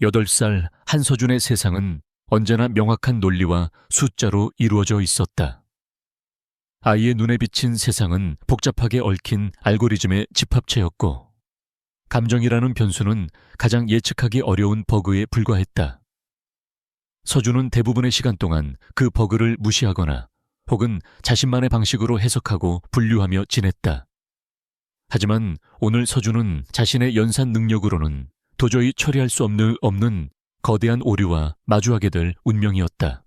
8살 한서준의 세상은 언제나 명확한 논리와 숫자로 이루어져 있었다. 아이의 눈에 비친 세상은 복잡하게 얽힌 알고리즘의 집합체였고, 감정이라는 변수는 가장 예측하기 어려운 버그에 불과했다. 서준은 대부분의 시간 동안 그 버그를 무시하거나 혹은 자신만의 방식으로 해석하고 분류하며 지냈다. 하지만 오늘 서준은 자신의 연산 능력으로는 도저히 처리할 수 없는 거대한 오류와 마주하게 될 운명이었다.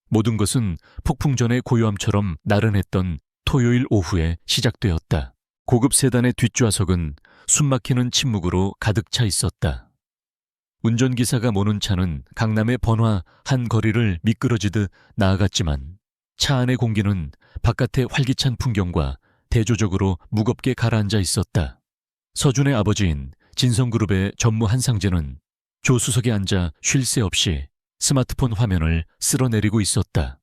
모든 것은 폭풍 전의 고요함처럼 나른했던 토요일 오후에 시작되었다. 고급 세단의 뒷좌석은 숨막히는 침묵으로 가득 차 있었다. 운전기사가 모는 차는 강남의 번화 한 거리를 미끄러지듯 나아갔지만 차 안의 공기는 바깥의 활기찬 풍경과 대조적으로 무겁게 가라앉아 있었다. 서준의 아버지인 진성그룹의 전무 한상재는 조수석에 앉아 쉴 새 없이 스마트폰 화면을 쓸어내리고 있었다.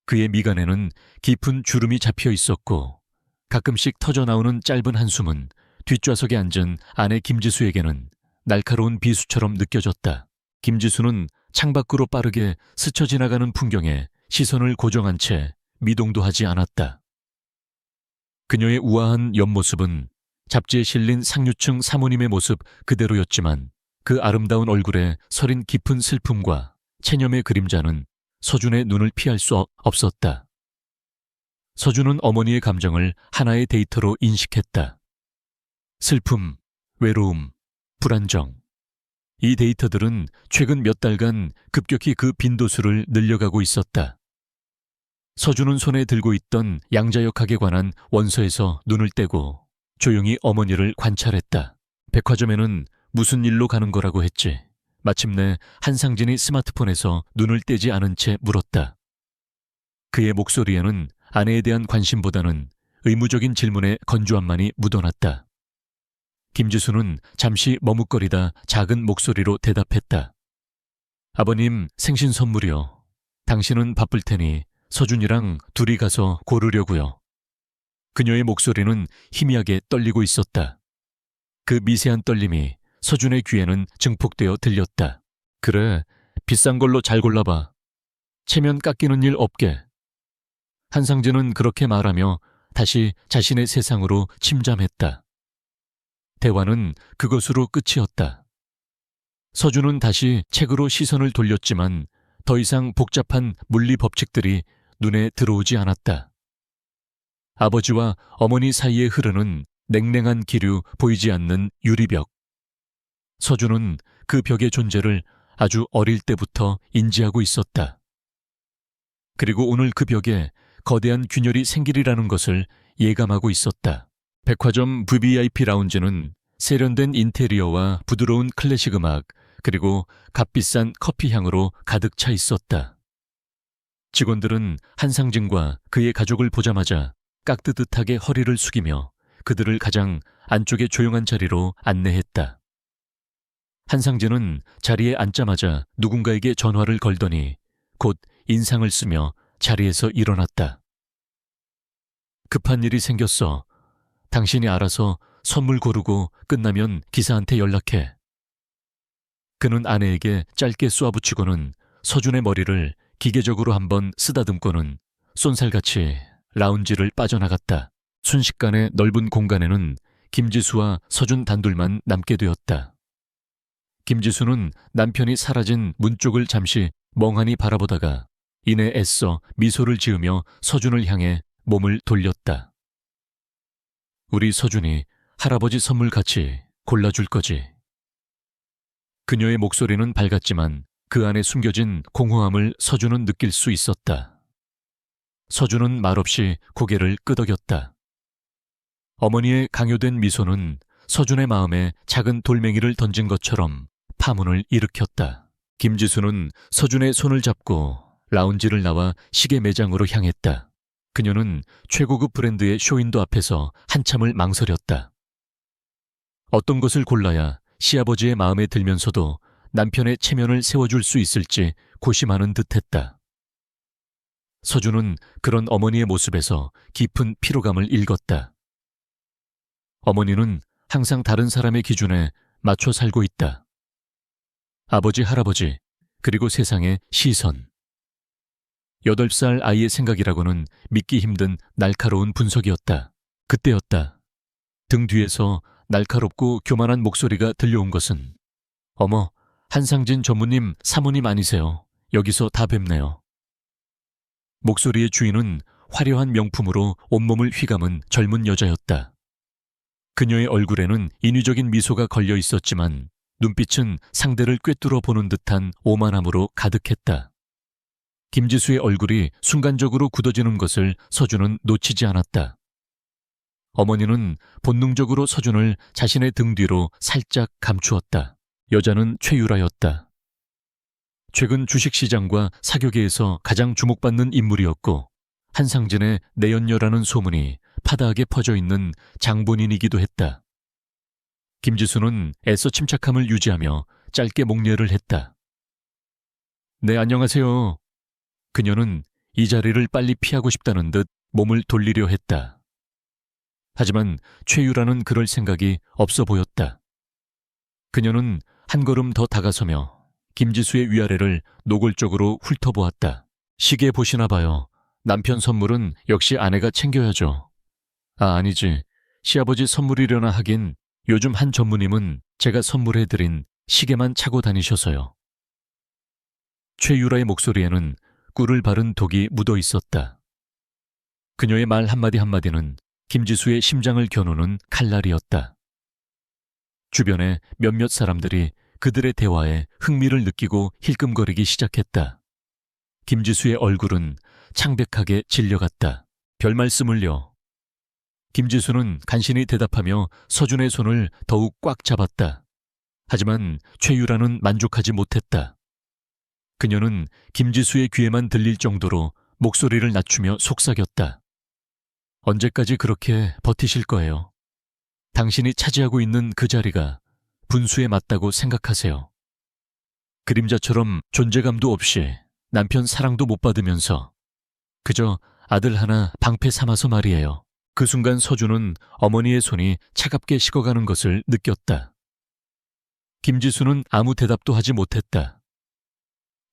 그의 미간에는 깊은 주름이 잡혀 있었고 가끔씩 터져나오는 짧은 한숨은 뒷좌석에 앉은 아내 김지수에게는 날카로운 비수처럼 느껴졌다. 김지수는 창밖으로 빠르게 스쳐 지나가는 풍경에 시선을 고정한 채 미동도 하지 않았다. 그녀의 우아한 옆모습은 잡지에 실린 상류층 사모님의 모습 그대로였지만 그 아름다운 얼굴에 서린 깊은 슬픔과 체념의 그림자는 서준의 눈을 피할 수 없었다. 서준은 어머니의 감정을 하나의 데이터로 인식했다. 슬픔, 외로움, 불안정. 이 데이터들은 최근 몇 달간 급격히 그 빈도수를 늘려가고 있었다. 서준은 손에 들고 있던 양자역학에 관한 원서에서 눈을 떼고 조용히 어머니를 관찰했다. 백화점에는 무슨 일로 가는 거라고 했지. 마침내 한상진이 스마트폰에서 눈을 떼지 않은 채 물었다. 그의 목소리에는 아내에 대한 관심보다는 의무적인 질문의 건조함만이 묻어났다. 김지수는 잠시 머뭇거리다 작은 목소리로 대답했다. 아버님 생신 선물이요. 당신은 바쁠 테니 서준이랑 둘이 가서 고르려고요. 그녀의 목소리는 희미하게 떨리고 있었다. 그 미세한 떨림이 서준의 귀에는 증폭되어 들렸다. 그래, 비싼 걸로 잘 골라봐. 체면 깎이는 일 없게. 한상진은 그렇게 말하며 다시 자신의 세상으로 침잠했다. 대화는 그것으로 끝이었다. 서준은 다시 책으로 시선을 돌렸지만 더 이상 복잡한 물리 법칙들이 눈에 들어오지 않았다. 아버지와 어머니 사이에 흐르는 냉랭한 기류 보이지 않는 유리벽. 서준은 그 벽의 존재를 아주 어릴 때부터 인지하고 있었다. 그리고 오늘 그 벽에 거대한 균열이 생기리라는 것을 예감하고 있었다. 백화점 VVIP 라운지는 세련된 인테리어와 부드러운 클래식 음악 그리고 값비싼 커피 향으로 가득 차 있었다. 직원들은 한상진과 그의 가족을 보자마자 깍듯하게 허리를 숙이며 그들을 가장 안쪽의 조용한 자리로 안내했다. 한상진은 자리에 앉자마자 누군가에게 전화를 걸더니 곧 인상을 쓰며 자리에서 일어났다. 급한 일이 생겼어. 당신이 알아서 선물 고르고 끝나면 기사한테 연락해. 그는 아내에게 짧게 쏘아붙이고는 서준의 머리를 기계적으로 한번 쓰다듬고는 쏜살같이 라운지를 빠져나갔다. 순식간에 넓은 공간에는 김지수와 서준 단둘만 남게 되었다. 김지수는 남편이 사라진 문 쪽을 잠시 멍하니 바라보다가 이내 애써 미소를 지으며 서준을 향해 몸을 돌렸다. 우리 서준이 할아버지 선물 같이 골라줄 거지. 그녀의 목소리는 밝았지만 그 안에 숨겨진 공허함을 서준은 느낄 수 있었다. 서준은 말없이 고개를 끄덕였다. 어머니의 강요된 미소는 서준의 마음에 작은 돌멩이를 던진 것처럼 파문을 일으켰다. 김지수는 서준의 손을 잡고 라운지를 나와 시계 매장으로 향했다. 그녀는 최고급 브랜드의 쇼윈도 앞에서 한참을 망설였다. 어떤 것을 골라야 시아버지의 마음에 들면서도 남편의 체면을 세워줄 수 있을지 고심하는 듯했다. 서준은 그런 어머니의 모습에서 깊은 피로감을 읽었다. 어머니는 항상 다른 사람의 기준에 맞춰 살고 있다. 아버지, 할아버지, 그리고 세상의 시선. 8살 아이의 생각이라고는 믿기 힘든 날카로운 분석이었다. 그때였다. 등 뒤에서 날카롭고 교만한 목소리가 들려온 것은 어머, 한상진 전무님 사모님 아니세요. 여기서 다 뵙네요. 목소리의 주인은 화려한 명품으로 온몸을 휘감은 젊은 여자였다. 그녀의 얼굴에는 인위적인 미소가 걸려 있었지만 눈빛은 상대를 꿰뚫어 보는 듯한 오만함으로 가득했다. 김지수의 얼굴이 순간적으로 굳어지는 것을 서준은 놓치지 않았다. 어머니는 본능적으로 서준을 자신의 등 뒤로 살짝 감추었다. 여자는 최유라였다. 최근 주식시장과 사교계에서 가장 주목받는 인물이었고 한상진의 내연녀라는 소문이 파다하게 퍼져 있는 장본인이기도 했다. 김지수는 애써 침착함을 유지하며 짧게 목례를 했다. 네, 안녕하세요. 그녀는 이 자리를 빨리 피하고 싶다는 듯 몸을 돌리려 했다. 하지만 최유라는 그럴 생각이 없어 보였다. 그녀는 한 걸음 더 다가서며 김지수의 위아래를 노골적으로 훑어보았다. 시계 보시나 봐요. 남편 선물은 역시 아내가 챙겨야죠. 아, 아니지. 시아버지 선물이려나 하긴 요즘 한 전무님은 제가 선물해드린 시계만 차고 다니셔서요. 최유라의 목소리에는 꿀을 바른 독이 묻어 있었다. 그녀의 말 한마디 한마디는 김지수의 심장을 겨누는 칼날이었다. 주변의 몇몇 사람들이 그들의 대화에 흥미를 느끼고 힐끔거리기 시작했다. 김지수의 얼굴은 창백하게 질려갔다. 별 말씀을요. 김지수는 간신히 대답하며 서준의 손을 더욱 꽉 잡았다. 하지만 최유라는 만족하지 못했다. 그녀는 김지수의 귀에만 들릴 정도로 목소리를 낮추며 속삭였다. 언제까지 그렇게 버티실 거예요? 당신이 차지하고 있는 그 자리가 분수에 맞다고 생각하세요. 그림자처럼 존재감도 없이 남편 사랑도 못 받으면서 그저 아들 하나 방패 삼아서 말이에요. 그 순간 서준은 어머니의 손이 차갑게 식어가는 것을 느꼈다. 김지수는 아무 대답도 하지 못했다.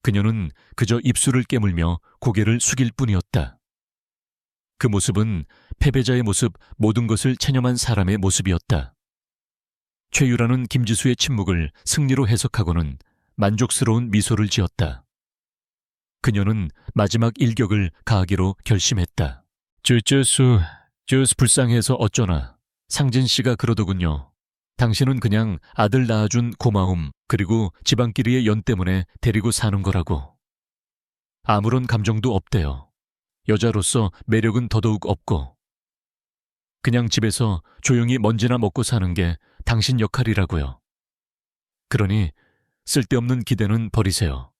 그녀는 그저 입술을 깨물며 고개를 숙일 뿐이었다. 그 모습은 패배자의 모습, 모든 것을 체념한 사람의 모습이었다. 최유라는 김지수의 침묵을 승리로 해석하고는 만족스러운 미소를 지었다. 그녀는 마지막 일격을 가하기로 결심했다. 주스 불쌍해서 어쩌나. 상진 씨가 그러더군요. 당신은 그냥 아들 낳아준 고마움 그리고 집안끼리의 연 때문에 데리고 사는 거라고. 아무런 감정도 없대요. 여자로서 매력은 더더욱 없고. 그냥 집에서 조용히 먼지나 먹고 사는 게 당신 역할이라고요. 그러니 쓸데없는 기대는 버리세요.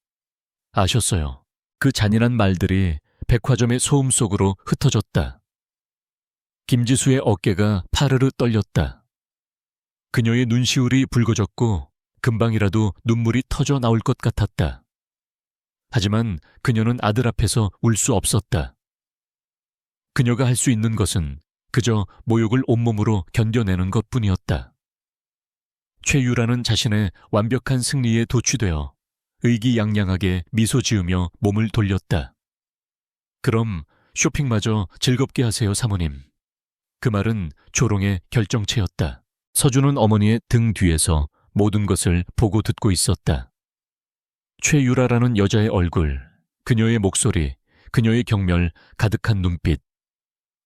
아셨어요. 그 잔인한 말들이 백화점의 소음 속으로 흩어졌다. 김지수의 어깨가 파르르 떨렸다. 그녀의 눈시울이 붉어졌고 금방이라도 눈물이 터져 나올 것 같았다. 하지만 그녀는 아들 앞에서 울 수 없었다. 그녀가 할 수 있는 것은 그저 모욕을 온몸으로 견뎌내는 것뿐이었다. 최유라는 자신의 완벽한 승리에 도취되어 의기양양하게 미소 지으며 몸을 돌렸다. 그럼 쇼핑마저 즐겁게 하세요, 사모님. 그 말은 조롱의 결정체였다. 서준은 어머니의 등 뒤에서 모든 것을 보고 듣고 있었다. 최유라라는 여자의 얼굴, 그녀의 목소리, 그녀의 경멸, 가득한 눈빛,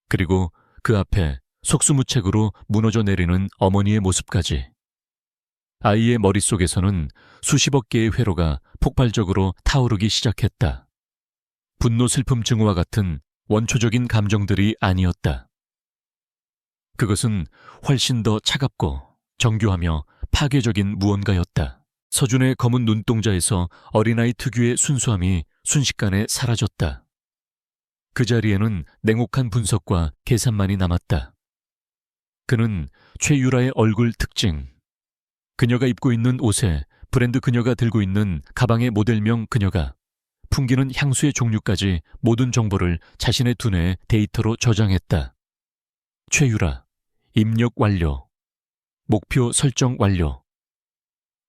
그리고 그 앞에 속수무책으로 무너져 내리는 어머니의 모습까지. 아이의 머릿속에서는 수십억 개의 회로가 폭발적으로 타오르기 시작했다. 분노, 슬픔, 증오와 같은 원초적인 감정들이 아니었다. 그것은 훨씬 더 차갑고 정교하며 파괴적인 무언가였다. 서준의 검은 눈동자에서 어린아이 특유의 순수함이 순식간에 사라졌다. 그 자리에는 냉혹한 분석과 계산만이 남았다. 그는 최유라의 얼굴 특징, 그녀가 입고 있는 옷에 브랜드, 그녀가 들고 있는 가방의 모델명, 그녀가 풍기는 향수의 종류까지 모든 정보를 자신의 두뇌에 데이터로 저장했다. 최유라, 입력 완료. 목표 설정 완료.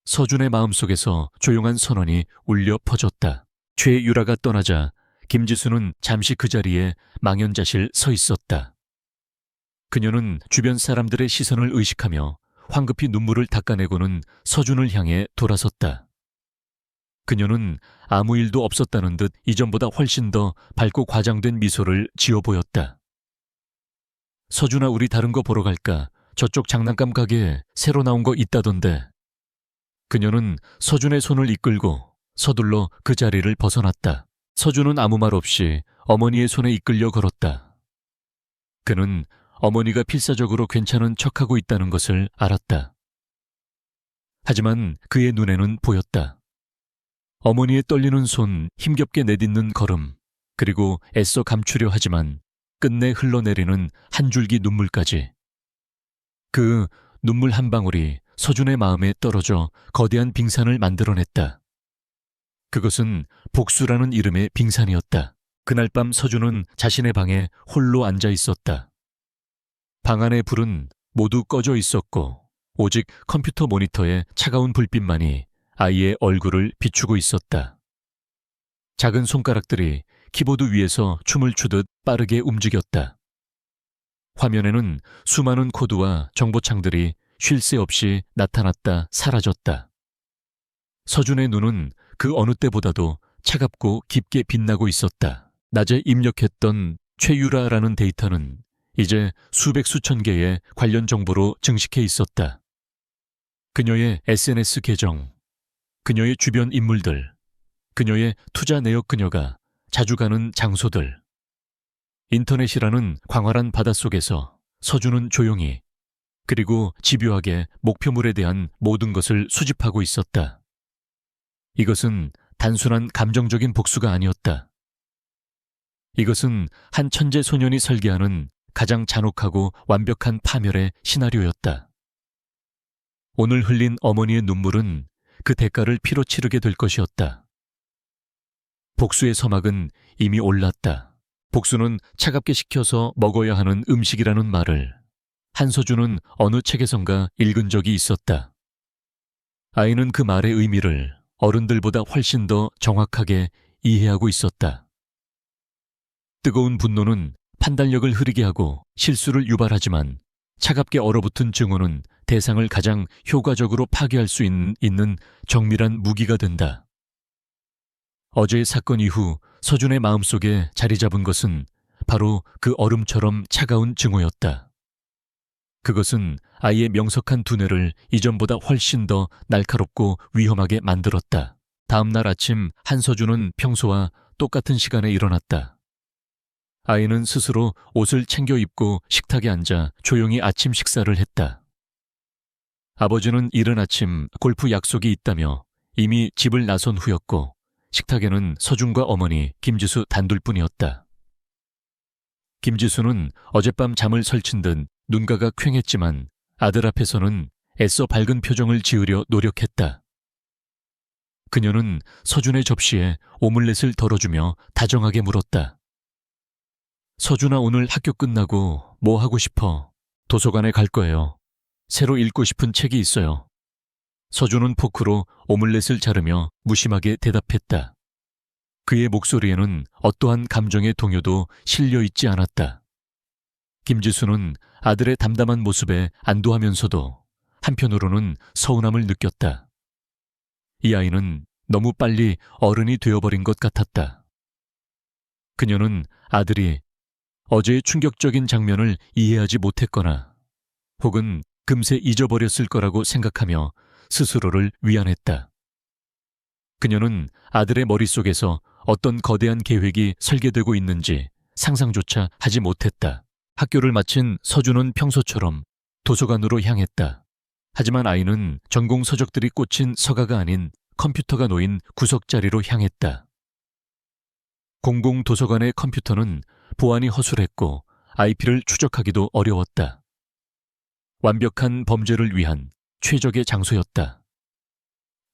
서준의 마음속에서 조용한 선언이 울려 퍼졌다. 최유라가 떠나자 김지수는 잠시 그 자리에 망연자실 서 있었다. 그녀는 주변 사람들의 시선을 의식하며 황급히 눈물을 닦아내고는 서준을 향해 돌아섰다. 그녀는 아무 일도 없었다는 듯 이전보다 훨씬 더 밝고 과장된 미소를 지어 보였다. 서준아, 우리 다른 거 보러 갈까? 저쪽 장난감 가게에 새로 나온 거 있다던데. 그녀는 서준의 손을 이끌고 서둘러 그 자리를 벗어났다. 서준은 아무 말 없이 어머니의 손에 이끌려 걸었다. 그는 어머니가 필사적으로 괜찮은 척하고 있다는 것을 알았다. 하지만 그의 눈에는 보였다. 어머니의 떨리는 손, 힘겹게 내딛는 걸음, 그리고 애써 감추려 하지만 끝내 흘러내리는 한 줄기 눈물까지. 그 눈물 한 방울이 서준의 마음에 떨어져 거대한 빙산을 만들어냈다. 그것은 복수라는 이름의 빙산이었다. 그날 밤 서준은 자신의 방에 홀로 앉아 있었다. 방 안의 불은 모두 꺼져 있었고 오직 컴퓨터 모니터의 차가운 불빛만이 아이의 얼굴을 비추고 있었다. 작은 손가락들이 키보드 위에서 춤을 추듯 빠르게 움직였다. 화면에는 수많은 코드와 정보창들이 쉴 새 없이 나타났다 사라졌다. 서준의 눈은 그 어느 때보다도 차갑고 깊게 빛나고 있었다. 낮에 입력했던 최유라라는 데이터는 이제 수백 수천 개의 관련 정보로 증식해 있었다. 그녀의 SNS 계정, 그녀의 주변 인물들, 그녀의 투자 내역, 그녀가 자주 가는 장소들. 인터넷이라는 광활한 바닷속에서 서준은 조용히 그리고 집요하게 목표물에 대한 모든 것을 수집하고 있었다. 이것은 단순한 감정적인 복수가 아니었다. 이것은 한 천재 소년이 설계하는 가장 잔혹하고 완벽한 파멸의 시나리오였다. 오늘 흘린 어머니의 눈물은 그 대가를 피로 치르게 될 것이었다. 복수의 서막은 이미 올랐다. 복수는 차갑게 식혀서 먹어야 하는 음식이라는 말을 한서준은 어느 책에선가 읽은 적이 있었다. 아이는 그 말의 의미를 어른들보다 훨씬 더 정확하게 이해하고 있었다. 뜨거운 분노는 판단력을 흐리게 하고 실수를 유발하지만 차갑게 얼어붙은 증오는 대상을 가장 효과적으로 파괴할 수 있는 정밀한 무기가 된다. 어제의 사건 이후 서준의 마음속에 자리 잡은 것은 바로 그 얼음처럼 차가운 증오였다. 그것은 아이의 명석한 두뇌를 이전보다 훨씬 더 날카롭고 위험하게 만들었다. 다음 날 아침 한서준은 평소와 똑같은 시간에 일어났다. 아이는 스스로 옷을 챙겨 입고 식탁에 앉아 조용히 아침 식사를 했다. 아버지는 이른 아침 골프 약속이 있다며 이미 집을 나선 후였고 식탁에는 서준과 어머니 김지수 단둘뿐이었다. 김지수는 어젯밤 잠을 설친 듯 눈가가 퀭했지만 아들 앞에서는 애써 밝은 표정을 지으려 노력했다. 그녀는 서준의 접시에 오믈렛을 덜어주며 다정하게 물었다. 서준아, 오늘 학교 끝나고 뭐 하고 싶어? 도서관에 갈 거예요. 새로 읽고 싶은 책이 있어요. 서준은 포크로 오믈렛을 자르며 무심하게 대답했다. 그의 목소리에는 어떠한 감정의 동요도 실려 있지 않았다. 김지수는 아들의 담담한 모습에 안도하면서도 한편으로는 서운함을 느꼈다. 이 아이는 너무 빨리 어른이 되어버린 것 같았다. 그녀는 아들이 어제의 충격적인 장면을 이해하지 못했거나 혹은 금세 잊어버렸을 거라고 생각하며 스스로를 위안했다. 그녀는 아들의 머릿속에서 어떤 거대한 계획이 설계되고 있는지 상상조차 하지 못했다. 학교를 마친 서준은 평소처럼 도서관으로 향했다. 하지만 아이는 전공 서적들이 꽂힌 서가가 아닌 컴퓨터가 놓인 구석자리로 향했다. 공공도서관의 컴퓨터는 보안이 허술했고 IP를 추적하기도 어려웠다. 완벽한 범죄를 위한 최적의 장소였다.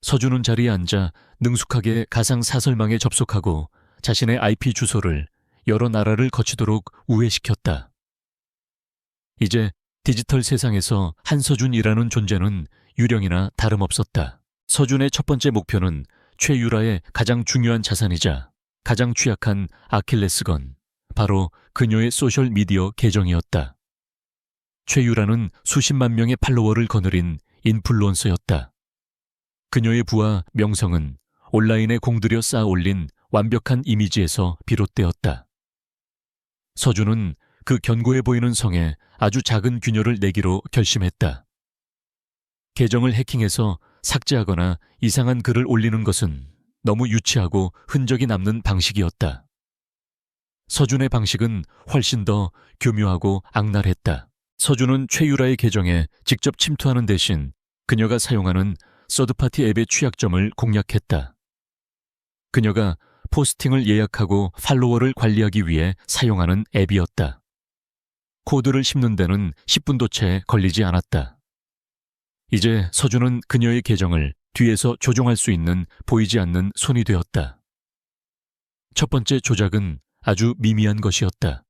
서준은 자리에 앉아 능숙하게 가상사설망에 접속하고 자신의 IP 주소를 여러 나라를 거치도록 우회시켰다. 이제 디지털 세상에서 한서준이라는 존재는 유령이나 다름없었다. 서준의 첫 번째 목표는 최유라의 가장 중요한 자산이자 가장 취약한 아킬레스건, 바로 그녀의 소셜미디어 계정이었다. 최유라는 수십만 명의 팔로워를 거느린 인플루언서였다. 그녀의 부와 명성은 온라인에 공들여 쌓아 올린 완벽한 이미지에서 비롯되었다. 서준은 그 견고해 보이는 성에 아주 작은 균열을 내기로 결심했다. 계정을 해킹해서 삭제하거나 이상한 글을 올리는 것은 너무 유치하고 흔적이 남는 방식이었다. 서준의 방식은 훨씬 더 교묘하고 악랄했다. 서준은 최유라의 계정에 직접 침투하는 대신 그녀가 사용하는 서드파티 앱의 취약점을 공략했다. 그녀가 포스팅을 예약하고 팔로워를 관리하기 위해 사용하는 앱이었다. 코드를 씹는 데는 10분도 채 걸리지 않았다. 이제 서준은 그녀의 계정을 뒤에서 조종할 수 있는 보이지 않는 손이 되었다. 첫 번째 조작은 아주 미미한 것이었다.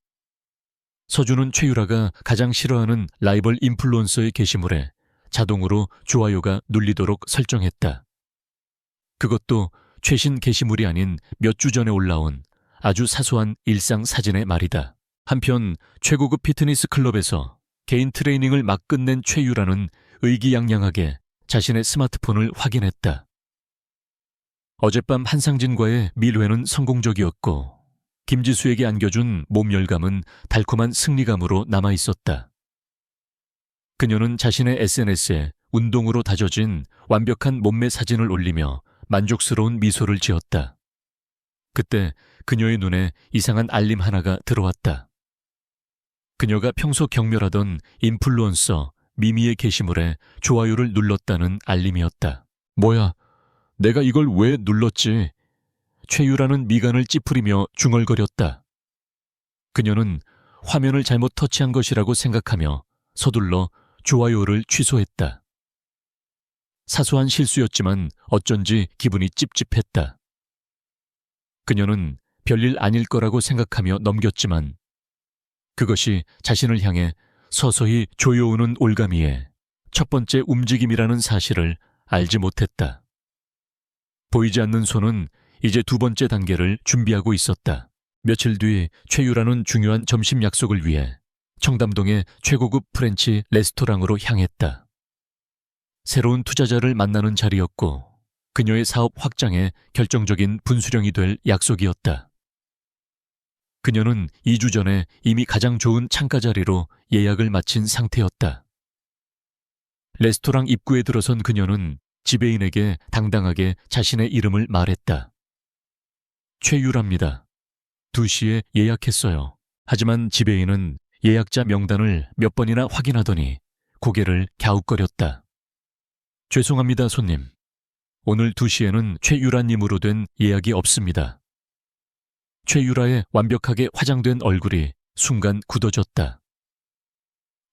서준은 최유라가 가장 싫어하는 라이벌 인플루언서의 게시물에 자동으로 좋아요가 눌리도록 설정했다. 그것도 최신 게시물이 아닌 몇 주 전에 올라온 아주 사소한 일상 사진의 말이다. 한편 최고급 피트니스 클럽에서 개인 트레이닝을 막 끝낸 최유라는 의기양양하게 자신의 스마트폰을 확인했다. 어젯밤 한상진과의 밀회는 성공적이었고 김지수에게 안겨준 몸열감은 달콤한 승리감으로 남아있었다. 그녀는 자신의 SNS에 운동으로 다져진 완벽한 몸매 사진을 올리며 만족스러운 미소를 지었다. 그때 그녀의 눈에 이상한 알림 하나가 들어왔다. 그녀가 평소 경멸하던 인플루언서 미미의 게시물에 좋아요를 눌렀다는 알림이었다. 뭐야, 내가 이걸 왜 눌렀지? 최유라는 미간을 찌푸리며 중얼거렸다. 그녀는 화면을 잘못 터치한 것이라고 생각하며 서둘러 좋아요를 취소했다. 사소한 실수였지만 어쩐지 기분이 찝찝했다. 그녀는 별일 아닐 거라고 생각하며 넘겼지만 그것이 자신을 향해 서서히 조여오는 올가미의 첫 번째 움직임이라는 사실을 알지 못했다. 보이지 않는 손은 이제 두 번째 단계를 준비하고 있었다. 며칠 뒤 최유라는 중요한 점심 약속을 위해 청담동의 최고급 프렌치 레스토랑으로 향했다. 새로운 투자자를 만나는 자리였고 그녀의 사업 확장에 결정적인 분수령이 될 약속이었다. 그녀는 2주 전에 이미 가장 좋은 창가 자리로 예약을 마친 상태였다. 레스토랑 입구에 들어선 그녀는 지배인에게 당당하게 자신의 이름을 말했다. 최유라입니다. 2시에 예약했어요. 하지만 지배인은 예약자 명단을 몇 번이나 확인하더니 고개를 갸웃거렸다. 죄송합니다, 손님. 오늘 2시에는 최유라님으로 된 예약이 없습니다. 최유라의 완벽하게 화장된 얼굴이 순간 굳어졌다.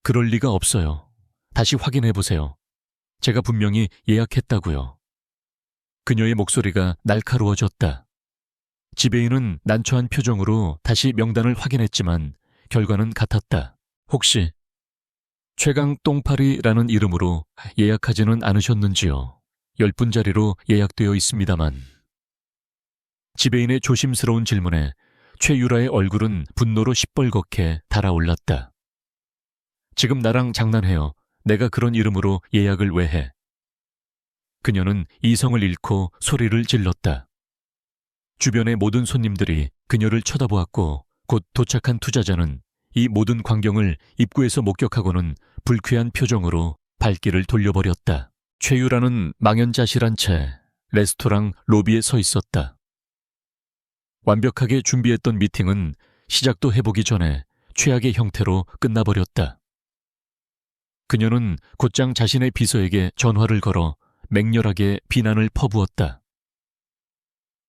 그럴 리가 없어요. 다시 확인해보세요. 제가 분명히 예약했다고요. 그녀의 목소리가 날카로워졌다. 지배인은 난처한 표정으로 다시 명단을 확인했지만 결과는 같았다. 혹시 최강 똥파리라는 이름으로 예약하지는 않으셨는지요? 10분 자리로 예약되어 있습니다만. 지배인의 조심스러운 질문에 최유라의 얼굴은 분노로 시뻘겋게 달아올랐다. 지금 나랑 장난해요. 내가 그런 이름으로 예약을 왜 해? 그녀는 이성을 잃고 소리를 질렀다. 주변의 모든 손님들이 그녀를 쳐다보았고 곧 도착한 투자자는 이 모든 광경을 입구에서 목격하고는 불쾌한 표정으로 발길을 돌려버렸다. 최유라는 망연자실한 채 레스토랑 로비에 서 있었다. 완벽하게 준비했던 미팅은 시작도 해보기 전에 최악의 형태로 끝나버렸다. 그녀는 곧장 자신의 비서에게 전화를 걸어 맹렬하게 비난을 퍼부었다.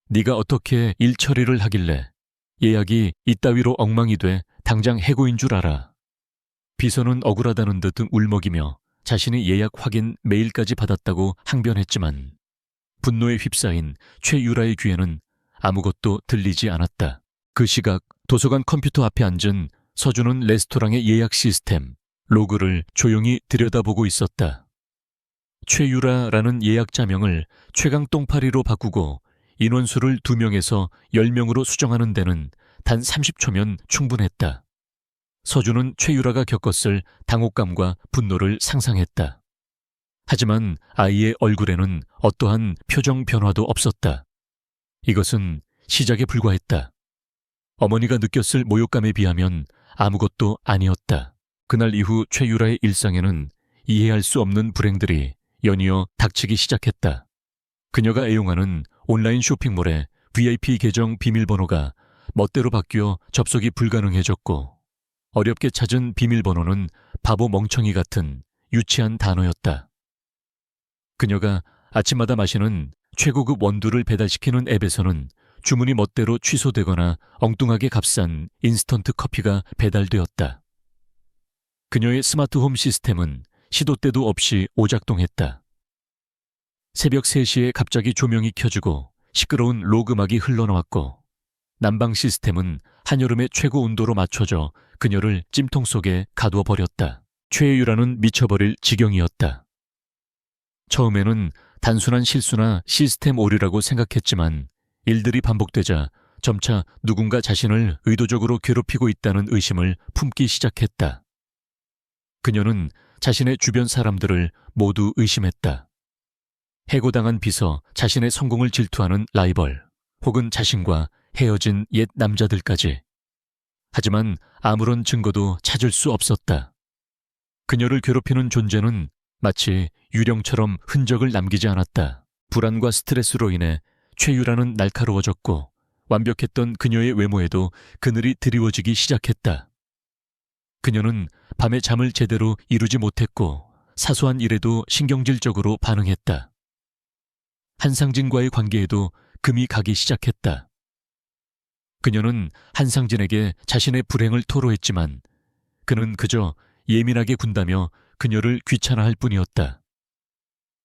네가 어떻게 일 처리를 하길래 예약이 이따위로 엉망이 돼 당장 해고인 줄 알아. 비서는 억울하다는 듯 울먹이며 자신이 예약 확인 메일까지 받았다고 항변했지만 분노에 휩싸인 최유라의 귀에는 아무것도 들리지 않았다. 그 시각 도서관 컴퓨터 앞에 앉은 서준은 레스토랑의 예약 시스템, 로그를 조용히 들여다보고 있었다. 최유라라는 예약자명을 최강 똥파리로 바꾸고 인원수를 2명에서 10명으로 수정하는 데는 단 30초면 충분했다. 서준은 최유라가 겪었을 당혹감과 분노를 상상했다. 하지만 아이의 얼굴에는 어떠한 표정 변화도 없었다. 이것은 시작에 불과했다. 어머니가 느꼈을 모욕감에 비하면 아무것도 아니었다. 그날 이후 최유라의 일상에는 이해할 수 없는 불행들이 연이어 닥치기 시작했다. 그녀가 애용하는 온라인 쇼핑몰의 VIP 계정 비밀번호가 멋대로 바뀌어 접속이 불가능해졌고, 어렵게 찾은 비밀번호는 바보 멍청이 같은 유치한 단어였다. 그녀가 아침마다 마시는 최고급 원두를 배달시키는 앱에서는 주문이 멋대로 취소되거나 엉뚱하게 값싼 인스턴트 커피가 배달되었다. 그녀의 스마트홈 시스템은 시도 때도 없이 오작동했다. 새벽 3시에 갑자기 조명이 켜지고 시끄러운 록 음악이 흘러나왔고, 난방 시스템은 한여름의 최고 온도로 맞춰져 그녀를 찜통 속에 가두어 버렸다. 최유라는 미쳐버릴 지경이었다. 처음에는 단순한 실수나 시스템 오류라고 생각했지만 일들이 반복되자 점차 누군가 자신을 의도적으로 괴롭히고 있다는 의심을 품기 시작했다. 그녀는 자신의 주변 사람들을 모두 의심했다. 해고당한 비서, 자신의 성공을 질투하는 라이벌, 혹은 자신과 헤어진 옛 남자들까지. 하지만 아무런 증거도 찾을 수 없었다. 그녀를 괴롭히는 존재는 마치 유령처럼 흔적을 남기지 않았다. 불안과 스트레스로 인해 최유라는 날카로워졌고, 완벽했던 그녀의 외모에도 그늘이 드리워지기 시작했다. 그녀는 밤에 잠을 제대로 이루지 못했고 사소한 일에도 신경질적으로 반응했다. 한상진과의 관계에도 금이 가기 시작했다. 그녀는 한상진에게 자신의 불행을 토로했지만 그는 그저 예민하게 군다며 그녀를 귀찮아할 뿐이었다.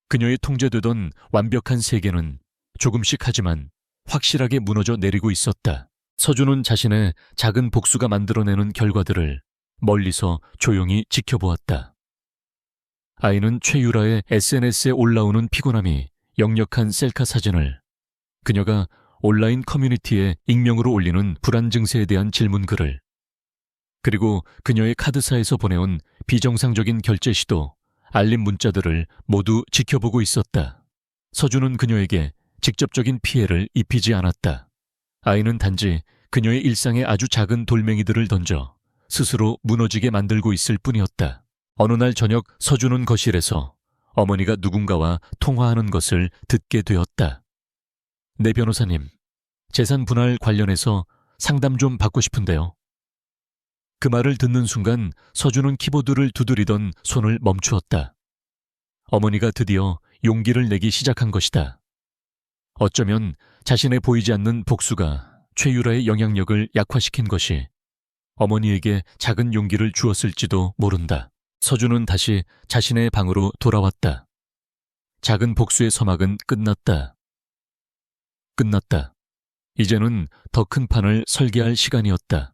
그녀의 통제되던 완벽한 세계는 조금씩 하지만 확실하게 무너져 내리고 있었다. 서준은 자신의 작은 복수가 만들어내는 결과들을 멀리서 조용히 지켜보았다. 아이는 최유라의 SNS에 올라오는 피곤함이 역력한 셀카 사진을, 그녀가 온라인 커뮤니티에 익명으로 올리는 불안 증세에 대한 질문글을, 그리고 그녀의 카드사에서 보내온 비정상적인 결제 시도, 알림 문자들을 모두 지켜보고 있었다. 서준은 그녀에게 직접적인 피해를 입히지 않았다. 아이는 단지 그녀의 일상에 아주 작은 돌멩이들을 던져 스스로 무너지게 만들고 있을 뿐이었다. 어느 날 저녁 서준은 거실에서 어머니가 누군가와 통화하는 것을 듣게 되었다. 네, 변호사님. 재산 분할 관련해서 상담 좀 받고 싶은데요. 그 말을 듣는 순간 서준은 키보드를 두드리던 손을 멈추었다. 어머니가 드디어 용기를 내기 시작한 것이다. 어쩌면 자신의 보이지 않는 복수가 최유라의 영향력을 약화시킨 것이 어머니에게 작은 용기를 주었을지도 모른다. 서준은 다시 자신의 방으로 돌아왔다. 작은 복수의 서막은 끝났다. 끝났다. 이제는 더 큰 판을 설계할 시간이었다.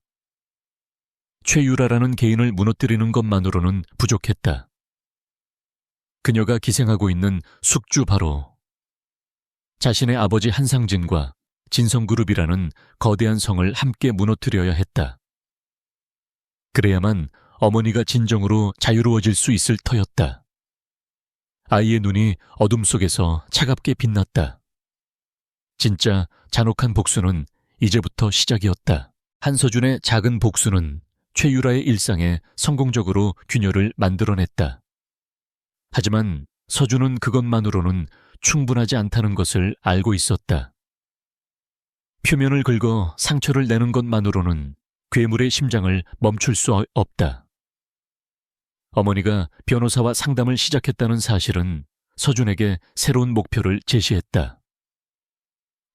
최유라라는 개인을 무너뜨리는 것만으로는 부족했다. 그녀가 기생하고 있는 숙주 바로 자신의 아버지 한상진과 진성그룹이라는 거대한 성을 함께 무너뜨려야 했다. 그래야만 어머니가 진정으로 자유로워질 수 있을 터였다. 아이의 눈이 어둠 속에서 차갑게 빛났다. 진짜 잔혹한 복수는 이제부터 시작이었다. 한서준의 작은 복수는 최유라의 일상에 성공적으로 균열을 만들어냈다. 하지만 서준은 그것만으로는 충분하지 않다는 것을 알고 있었다. 표면을 긁어 상처를 내는 것만으로는 괴물의 심장을 멈출 수 없다. 어머니가 변호사와 상담을 시작했다는 사실은 서준에게 새로운 목표를 제시했다.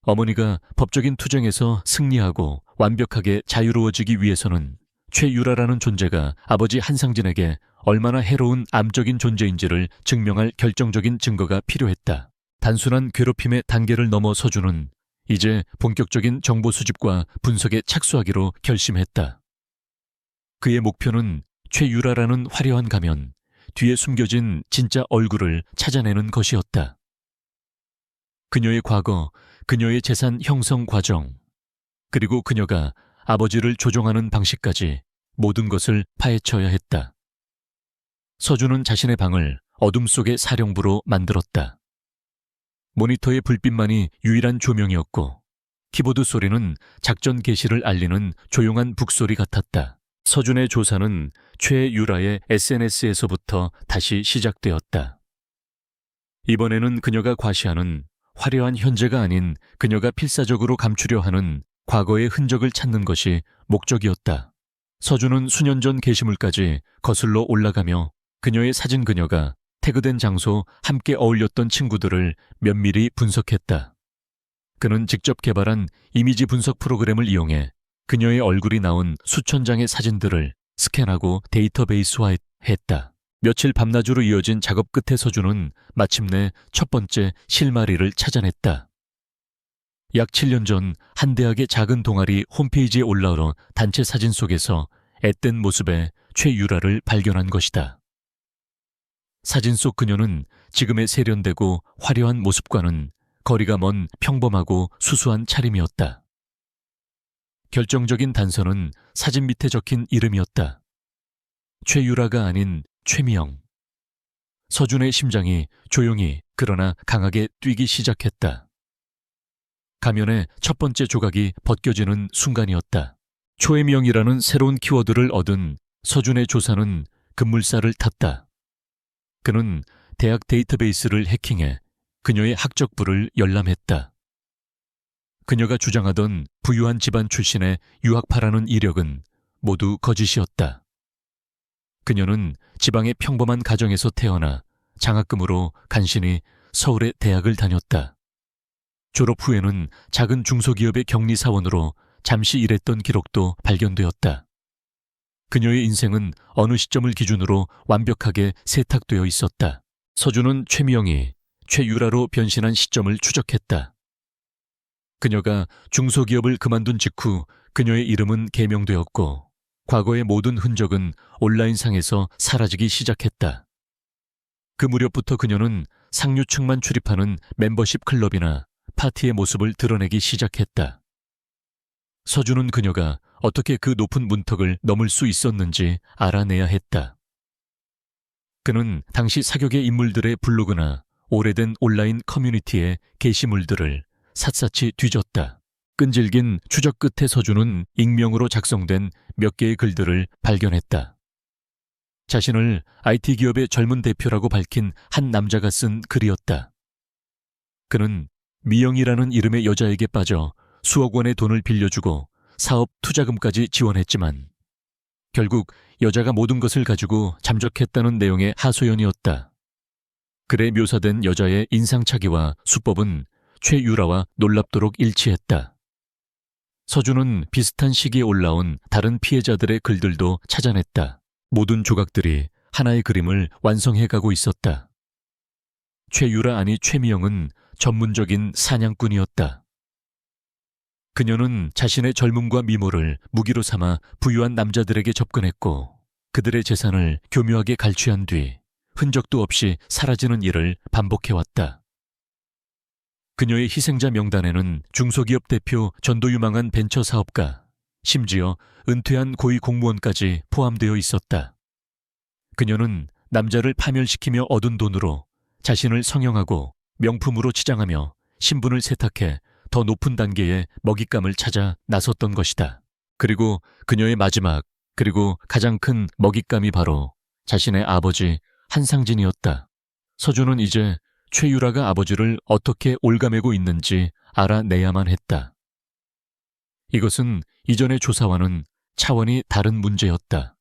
어머니가 법적인 투쟁에서 승리하고 완벽하게 자유로워지기 위해서는 최유라라는 존재가 아버지 한상진에게 얼마나 해로운 암적인 존재인지를 증명할 결정적인 증거가 필요했다. 단순한 괴롭힘의 단계를 넘어 서준은 이제 본격적인 정보 수집과 분석에 착수하기로 결심했다. 그의 목표는 최유라라는 화려한 가면, 뒤에 숨겨진 진짜 얼굴을 찾아내는 것이었다. 그녀의 과거, 그녀의 재산 형성 과정, 그리고 그녀가 아버지를 조종하는 방식까지 모든 것을 파헤쳐야 했다. 서준은 자신의 방을 어둠 속의 사령부로 만들었다. 모니터의 불빛만이 유일한 조명이었고 키보드 소리는 작전 개시를 알리는 조용한 북소리 같았다. 서준의 조사는 최유라의 SNS에서부터 다시 시작되었다. 이번에는 그녀가 과시하는 화려한 현재가 아닌 그녀가 필사적으로 감추려 하는 과거의 흔적을 찾는 것이 목적이었다. 서준은 수년 전 게시물까지 거슬러 올라가며 그녀의 사진 그녀가 태그된 장소, 함께 어울렸던 친구들을 면밀히 분석했다. 그는 직접 개발한 이미지 분석 프로그램을 이용해 그녀의 얼굴이 나온 수천 장의 사진들을 스캔하고 데이터베이스화했다. 며칠 밤낮으로 이어진 작업 끝에 서준은 마침내 첫 번째 실마리를 찾아냈다. 약 7년 전 한 대학의 작은 동아리 홈페이지에 올라오는 단체 사진 속에서 앳된 모습의 최유라를 발견한 것이다. 사진 속 그녀는 지금의 세련되고 화려한 모습과는 거리가 먼 평범하고 수수한 차림이었다. 결정적인 단서는 사진 밑에 적힌 이름이었다. 최유라가 아닌 최미영. 서준의 심장이 조용히 그러나 강하게 뛰기 시작했다. 가면의 첫 번째 조각이 벗겨지는 순간이었다. 최미영이라는 새로운 키워드를 얻은 서준의 조사는 급물살을 탔다. 그는 대학 데이터베이스를 해킹해 그녀의 학적부를 열람했다. 그녀가 주장하던 부유한 집안 출신의 유학파라는 이력은 모두 거짓이었다. 그녀는 지방의 평범한 가정에서 태어나 장학금으로 간신히 서울의 대학을 다녔다. 졸업 후에는 작은 중소기업의 격리사원으로 잠시 일했던 기록도 발견되었다. 그녀의 인생은 어느 시점을 기준으로 완벽하게 세탁되어 있었다. 서준은 최미영이 최유라로 변신한 시점을 추적했다. 그녀가 중소기업을 그만둔 직후 그녀의 이름은 개명되었고 과거의 모든 흔적은 온라인상에서 사라지기 시작했다. 그 무렵부터 그녀는 상류층만 출입하는 멤버십 클럽이나 파티의 모습을 드러내기 시작했다. 서준은 그녀가 어떻게 그 높은 문턱을 넘을 수 있었는지 알아내야 했다. 그는 당시 사격의 인물들의 블로그나 오래된 온라인 커뮤니티의 게시물들을 샅샅이 뒤졌다. 끈질긴 추적 끝에 서준은 익명으로 작성된 몇 개의 글들을 발견했다. 자신을 IT 기업의 젊은 대표라고 밝힌 한 남자가 쓴 글이었다. 그는 미영이라는 이름의 여자에게 빠져 수억 원의 돈을 빌려주고 사업 투자금까지 지원했지만 결국 여자가 모든 것을 가지고 잠적했다는 내용의 하소연이었다. 글에 묘사된 여자의 인상착의와 수법은 최유라와 놀랍도록 일치했다. 서준은 비슷한 시기에 올라온 다른 피해자들의 글들도 찾아냈다. 모든 조각들이 하나의 그림을 완성해가고 있었다. 최유라 아니 최미영은 전문적인 사냥꾼이었다. 그녀는 자신의 젊음과 미모를 무기로 삼아 부유한 남자들에게 접근했고 그들의 재산을 교묘하게 갈취한 뒤 흔적도 없이 사라지는 일을 반복해왔다. 그녀의 희생자 명단에는 중소기업 대표, 전도 유망한 벤처 사업가, 심지어 은퇴한 고위 공무원까지 포함되어 있었다. 그녀는 남자를 파멸시키며 얻은 돈으로 자신을 성형하고 명품으로 치장하며 신분을 세탁해 더 높은 단계의 먹잇감을 찾아 나섰던 것이다. 그리고 그녀의 마지막 그리고 가장 큰 먹잇감이 바로 자신의 아버지 한상진이었다. 서준은 이제 최유라가 아버지를 어떻게 올가매고 있는지 알아내야만 했다. 이것은 이전의 조사와는 차원이 다른 문제였다.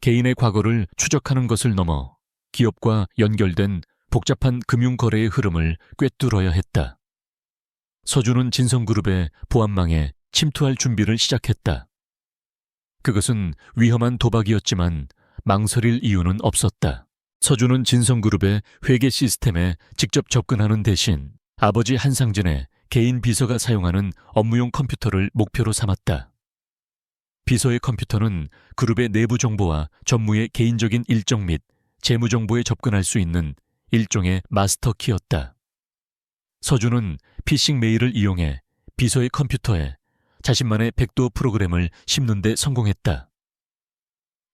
개인의 과거를 추적하는 것을 넘어 기업과 연결된 복잡한 금융거래의 흐름을 꿰뚫어야 했다. 서준은 진성그룹의 보안망에 침투할 준비를 시작했다. 그것은 위험한 도박이었지만 망설일 이유는 없었다. 서준은 진성그룹의 회계 시스템에 직접 접근하는 대신 아버지 한상진의 개인 비서가 사용하는 업무용 컴퓨터를 목표로 삼았다. 비서의 컴퓨터는 그룹의 내부 정보와 전무의 개인적인 일정 및 재무정보에 접근할 수 있는 일종의 마스터키였다. 서준은 피싱 메일을 이용해 비서의 컴퓨터에 자신만의 백도어 프로그램을 심는 데 성공했다.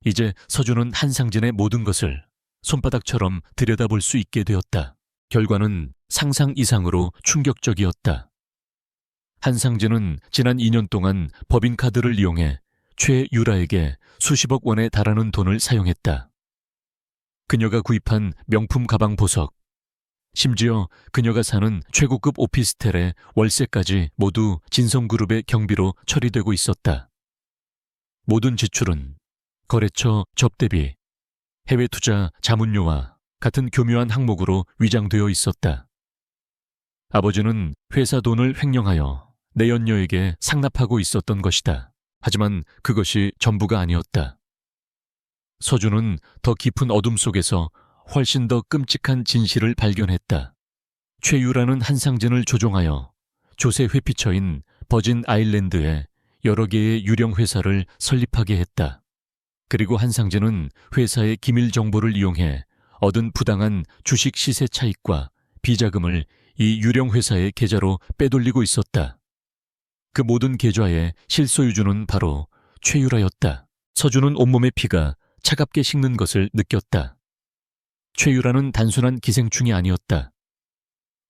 이제 서준은 한상진의 모든 것을 손바닥처럼 들여다볼 수 있게 되었다. 결과는 상상 이상으로 충격적이었다. 한상진은 지난 2년 동안 법인카드를 이용해 최유라에게 수십억 원에 달하는 돈을 사용했다. 그녀가 구입한 명품 가방 보석, 심지어 그녀가 사는 최고급 오피스텔의 월세까지 모두 진성그룹의 경비로 처리되고 있었다. 모든 지출은 거래처 접대비, 해외 투자 자문료와 같은 교묘한 항목으로 위장되어 있었다. 아버지는 회사 돈을 횡령하여 내연녀에게 상납하고 있었던 것이다. 하지만 그것이 전부가 아니었다. 서준은 더 깊은 어둠 속에서 훨씬 더 끔찍한 진실을 발견했다. 최유라는 한상진을 조종하여 조세 회피처인 버진 아일랜드에 여러 개의 유령 회사를 설립하게 했다. 그리고 한상진은 회사의 기밀 정보를 이용해 얻은 부당한 주식 시세 차익과 비자금을 이 유령 회사의 계좌로 빼돌리고 있었다. 그 모든 계좌의 실소유주는 바로 최유라였다. 서준은 온몸의 피가 차갑게 식는 것을 느꼈다. 최유라는 단순한 기생충이 아니었다.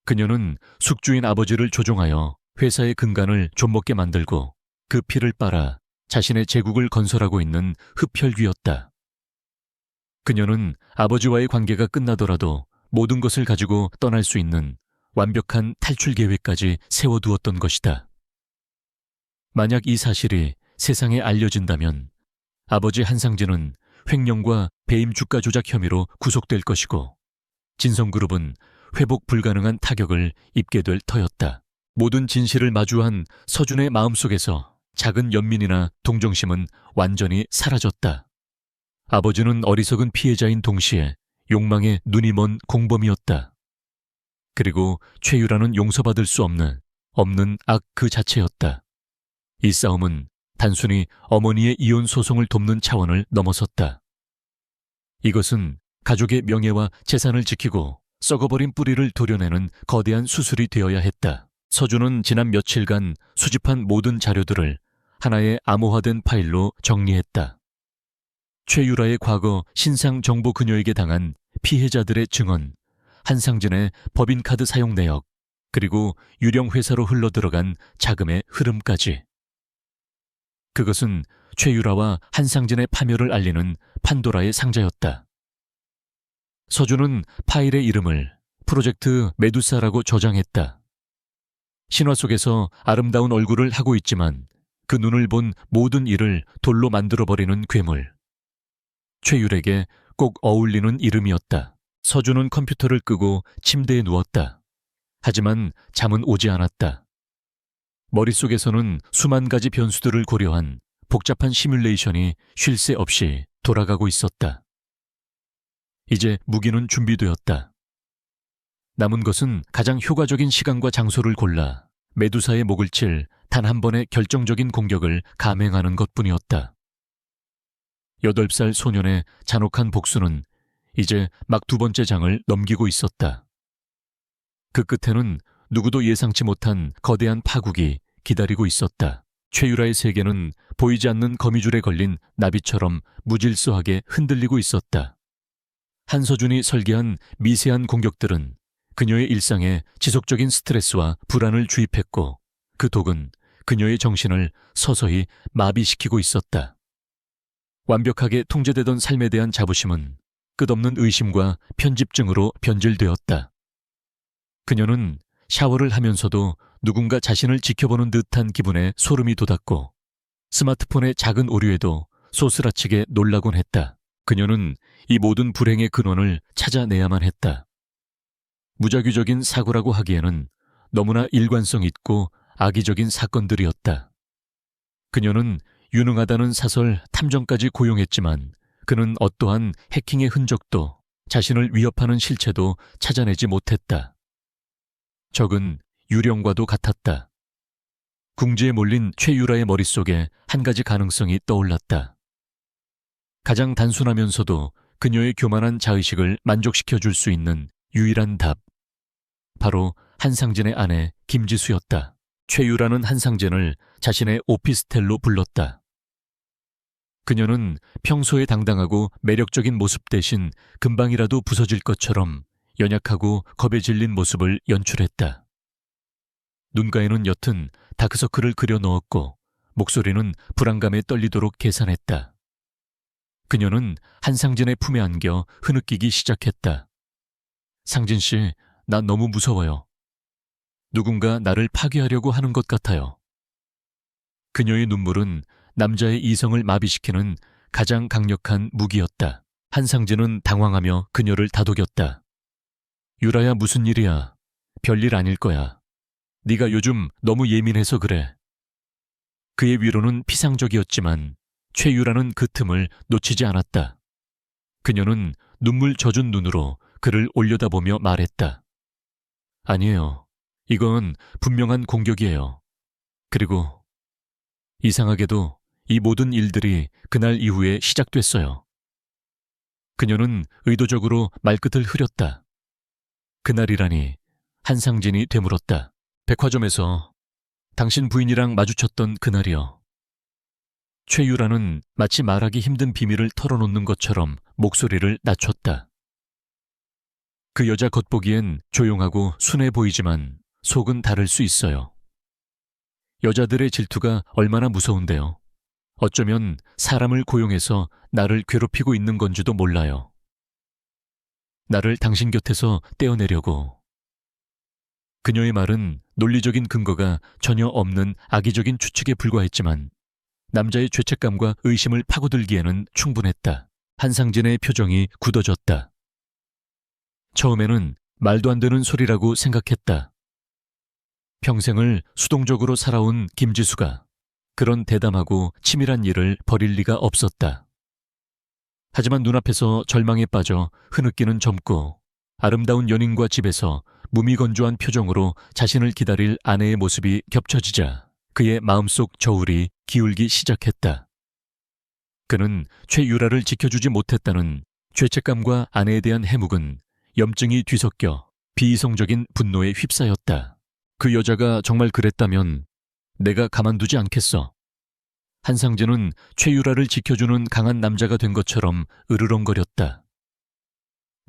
그녀는 숙주인 아버지를 조종하여 회사의 근간을 좀먹게 만들고 그 피를 빨아 자신의 제국을 건설하고 있는 흡혈귀였다. 그녀는 아버지와의 관계가 끝나더라도 모든 것을 가지고 떠날 수 있는 완벽한 탈출 계획까지 세워두었던 것이다. 만약 이 사실이 세상에 알려진다면 아버지 한상진은 횡령과 배임 주가 조작 혐의로 구속될 것이고 진성그룹은 회복 불가능한 타격을 입게 될 터였다. 모든 진실을 마주한 서준의 마음속에서 작은 연민이나 동정심은 완전히 사라졌다. 아버지는 어리석은 피해자인 동시에 욕망에 눈이 먼 공범이었다. 그리고 최유라는 용서받을 수 없는 악 그 자체였다. 이 싸움은 단순히 어머니의 이혼 소송을 돕는 차원을 넘어섰다. 이것은 가족의 명예와 재산을 지키고 썩어버린 뿌리를 도려내는 거대한 수술이 되어야 했다. 서준은 지난 며칠간 수집한 모든 자료들을 하나의 암호화된 파일로 정리했다. 최유라의 과거 신상 정보 그녀에게 당한 피해자들의 증언, 한상진의 법인카드 사용 내역, 그리고 유령 회사로 흘러들어간 자금의 흐름까지. 그것은 최유라와 한상진의 파멸을 알리는 판도라의 상자였다. 서준은 파일의 이름을 프로젝트 메두사라고 저장했다. 신화 속에서 아름다운 얼굴을 하고 있지만 그 눈을 본 모든 일을 돌로 만들어버리는 괴물. 최율에게 꼭 어울리는 이름이었다. 서준은 컴퓨터를 끄고 침대에 누웠다. 하지만 잠은 오지 않았다. 머릿속에서는 수만 가지 변수들을 고려한 복잡한 시뮬레이션이 쉴 새 없이 돌아가고 있었다. 이제 무기는 준비되었다. 남은 것은 가장 효과적인 시간과 장소를 골라 메두사의 목을 칠 단 한 번의 결정적인 공격을 감행하는 것뿐이었다. 8살 소년의 잔혹한 복수는 이제 막 두 번째 장을 넘기고 있었다. 그 끝에는 누구도 예상치 못한 거대한 파국이 기다리고 있었다. 최유라의 세계는 보이지 않는 거미줄에 걸린 나비처럼 무질서하게 흔들리고 있었다. 한서준이 설계한 미세한 공격들은 그녀의 일상에 지속적인 스트레스와 불안을 주입했고 그 독은 그녀의 정신을 서서히 마비시키고 있었다. 완벽하게 통제되던 삶에 대한 자부심은 끝없는 의심과 편집증으로 변질되었다. 그녀는 샤워를 하면서도 누군가 자신을 지켜보는 듯한 기분에 소름이 돋았고 스마트폰의 작은 오류에도 소스라치게 놀라곤 했다. 그녀는 이 모든 불행의 근원을 찾아내야만 했다. 무작위적인 사고라고 하기에는 너무나 일관성 있고 악의적인 사건들이었다. 그녀는 유능하다는 사설 탐정까지 고용했지만 그는 어떠한 해킹의 흔적도 자신을 위협하는 실체도 찾아내지 못했다. 적은 유령과도 같았다. 궁지에 몰린 최유라의 머릿속에 한 가지 가능성이 떠올랐다. 가장 단순하면서도 그녀의 교만한 자의식을 만족시켜 줄 수 있는 유일한 답. 바로 한상진의 아내 김지수였다. 최유라는 한상진을 자신의 오피스텔로 불렀다. 그녀는 평소에 당당하고 매력적인 모습 대신 금방이라도 부서질 것처럼 연약하고 겁에 질린 모습을 연출했다. 눈가에는 옅은 다크서클을 그려 넣었고 목소리는 불안감에 떨리도록 계산했다. 그녀는 한상진의 품에 안겨 흐느끼기 시작했다. 상진 씨, 나 너무 무서워요. 누군가 나를 파괴하려고 하는 것 같아요. 그녀의 눈물은 남자의 이성을 마비시키는 가장 강력한 무기였다. 한상진은 당황하며 그녀를 다독였다. 유라야, 무슨 일이야? 별일 아닐 거야. 네가 요즘 너무 예민해서 그래. 그의 위로는 피상적이었지만 최유라는 그 틈을 놓치지 않았다. 그녀는 눈물 젖은 눈으로 그를 올려다보며 말했다. 아니에요. 이건 분명한 공격이에요. 그리고 이상하게도 이 모든 일들이 그날 이후에 시작됐어요. 그녀는 의도적으로 말끝을 흐렸다. 그날이라니 한상진이 되물었다. 백화점에서 당신 부인이랑 마주쳤던 그날이요. 최유라는 마치 말하기 힘든 비밀을 털어놓는 것처럼 목소리를 낮췄다. 그 여자 겉보기엔 조용하고 순해 보이지만 속은 다를 수 있어요. 여자들의 질투가 얼마나 무서운데요. 어쩌면 사람을 고용해서 나를 괴롭히고 있는 건지도 몰라요. 나를 당신 곁에서 떼어내려고. 그녀의 말은 논리적인 근거가 전혀 없는 악의적인 추측에 불과했지만 남자의 죄책감과 의심을 파고들기에는 충분했다. 한상진의 표정이 굳어졌다. 처음에는 말도 안 되는 소리라고 생각했다. 평생을 수동적으로 살아온 김지수가 그런 대담하고 치밀한 일을 벌일 리가 없었다. 하지만 눈앞에서 절망에 빠져 흐느끼는 젊고 아름다운 연인과 집에서 무미건조한 표정으로 자신을 기다릴 아내의 모습이 겹쳐지자 그의 마음속 저울이 기울기 시작했다. 그는 최유라를 지켜주지 못했다는 죄책감과 아내에 대한 해묵은 염증이 뒤섞여 비이성적인 분노에 휩싸였다. 그 여자가 정말 그랬다면 내가 가만두지 않겠어. 한상진은 최유라를 지켜주는 강한 남자가 된 것처럼 으르렁거렸다.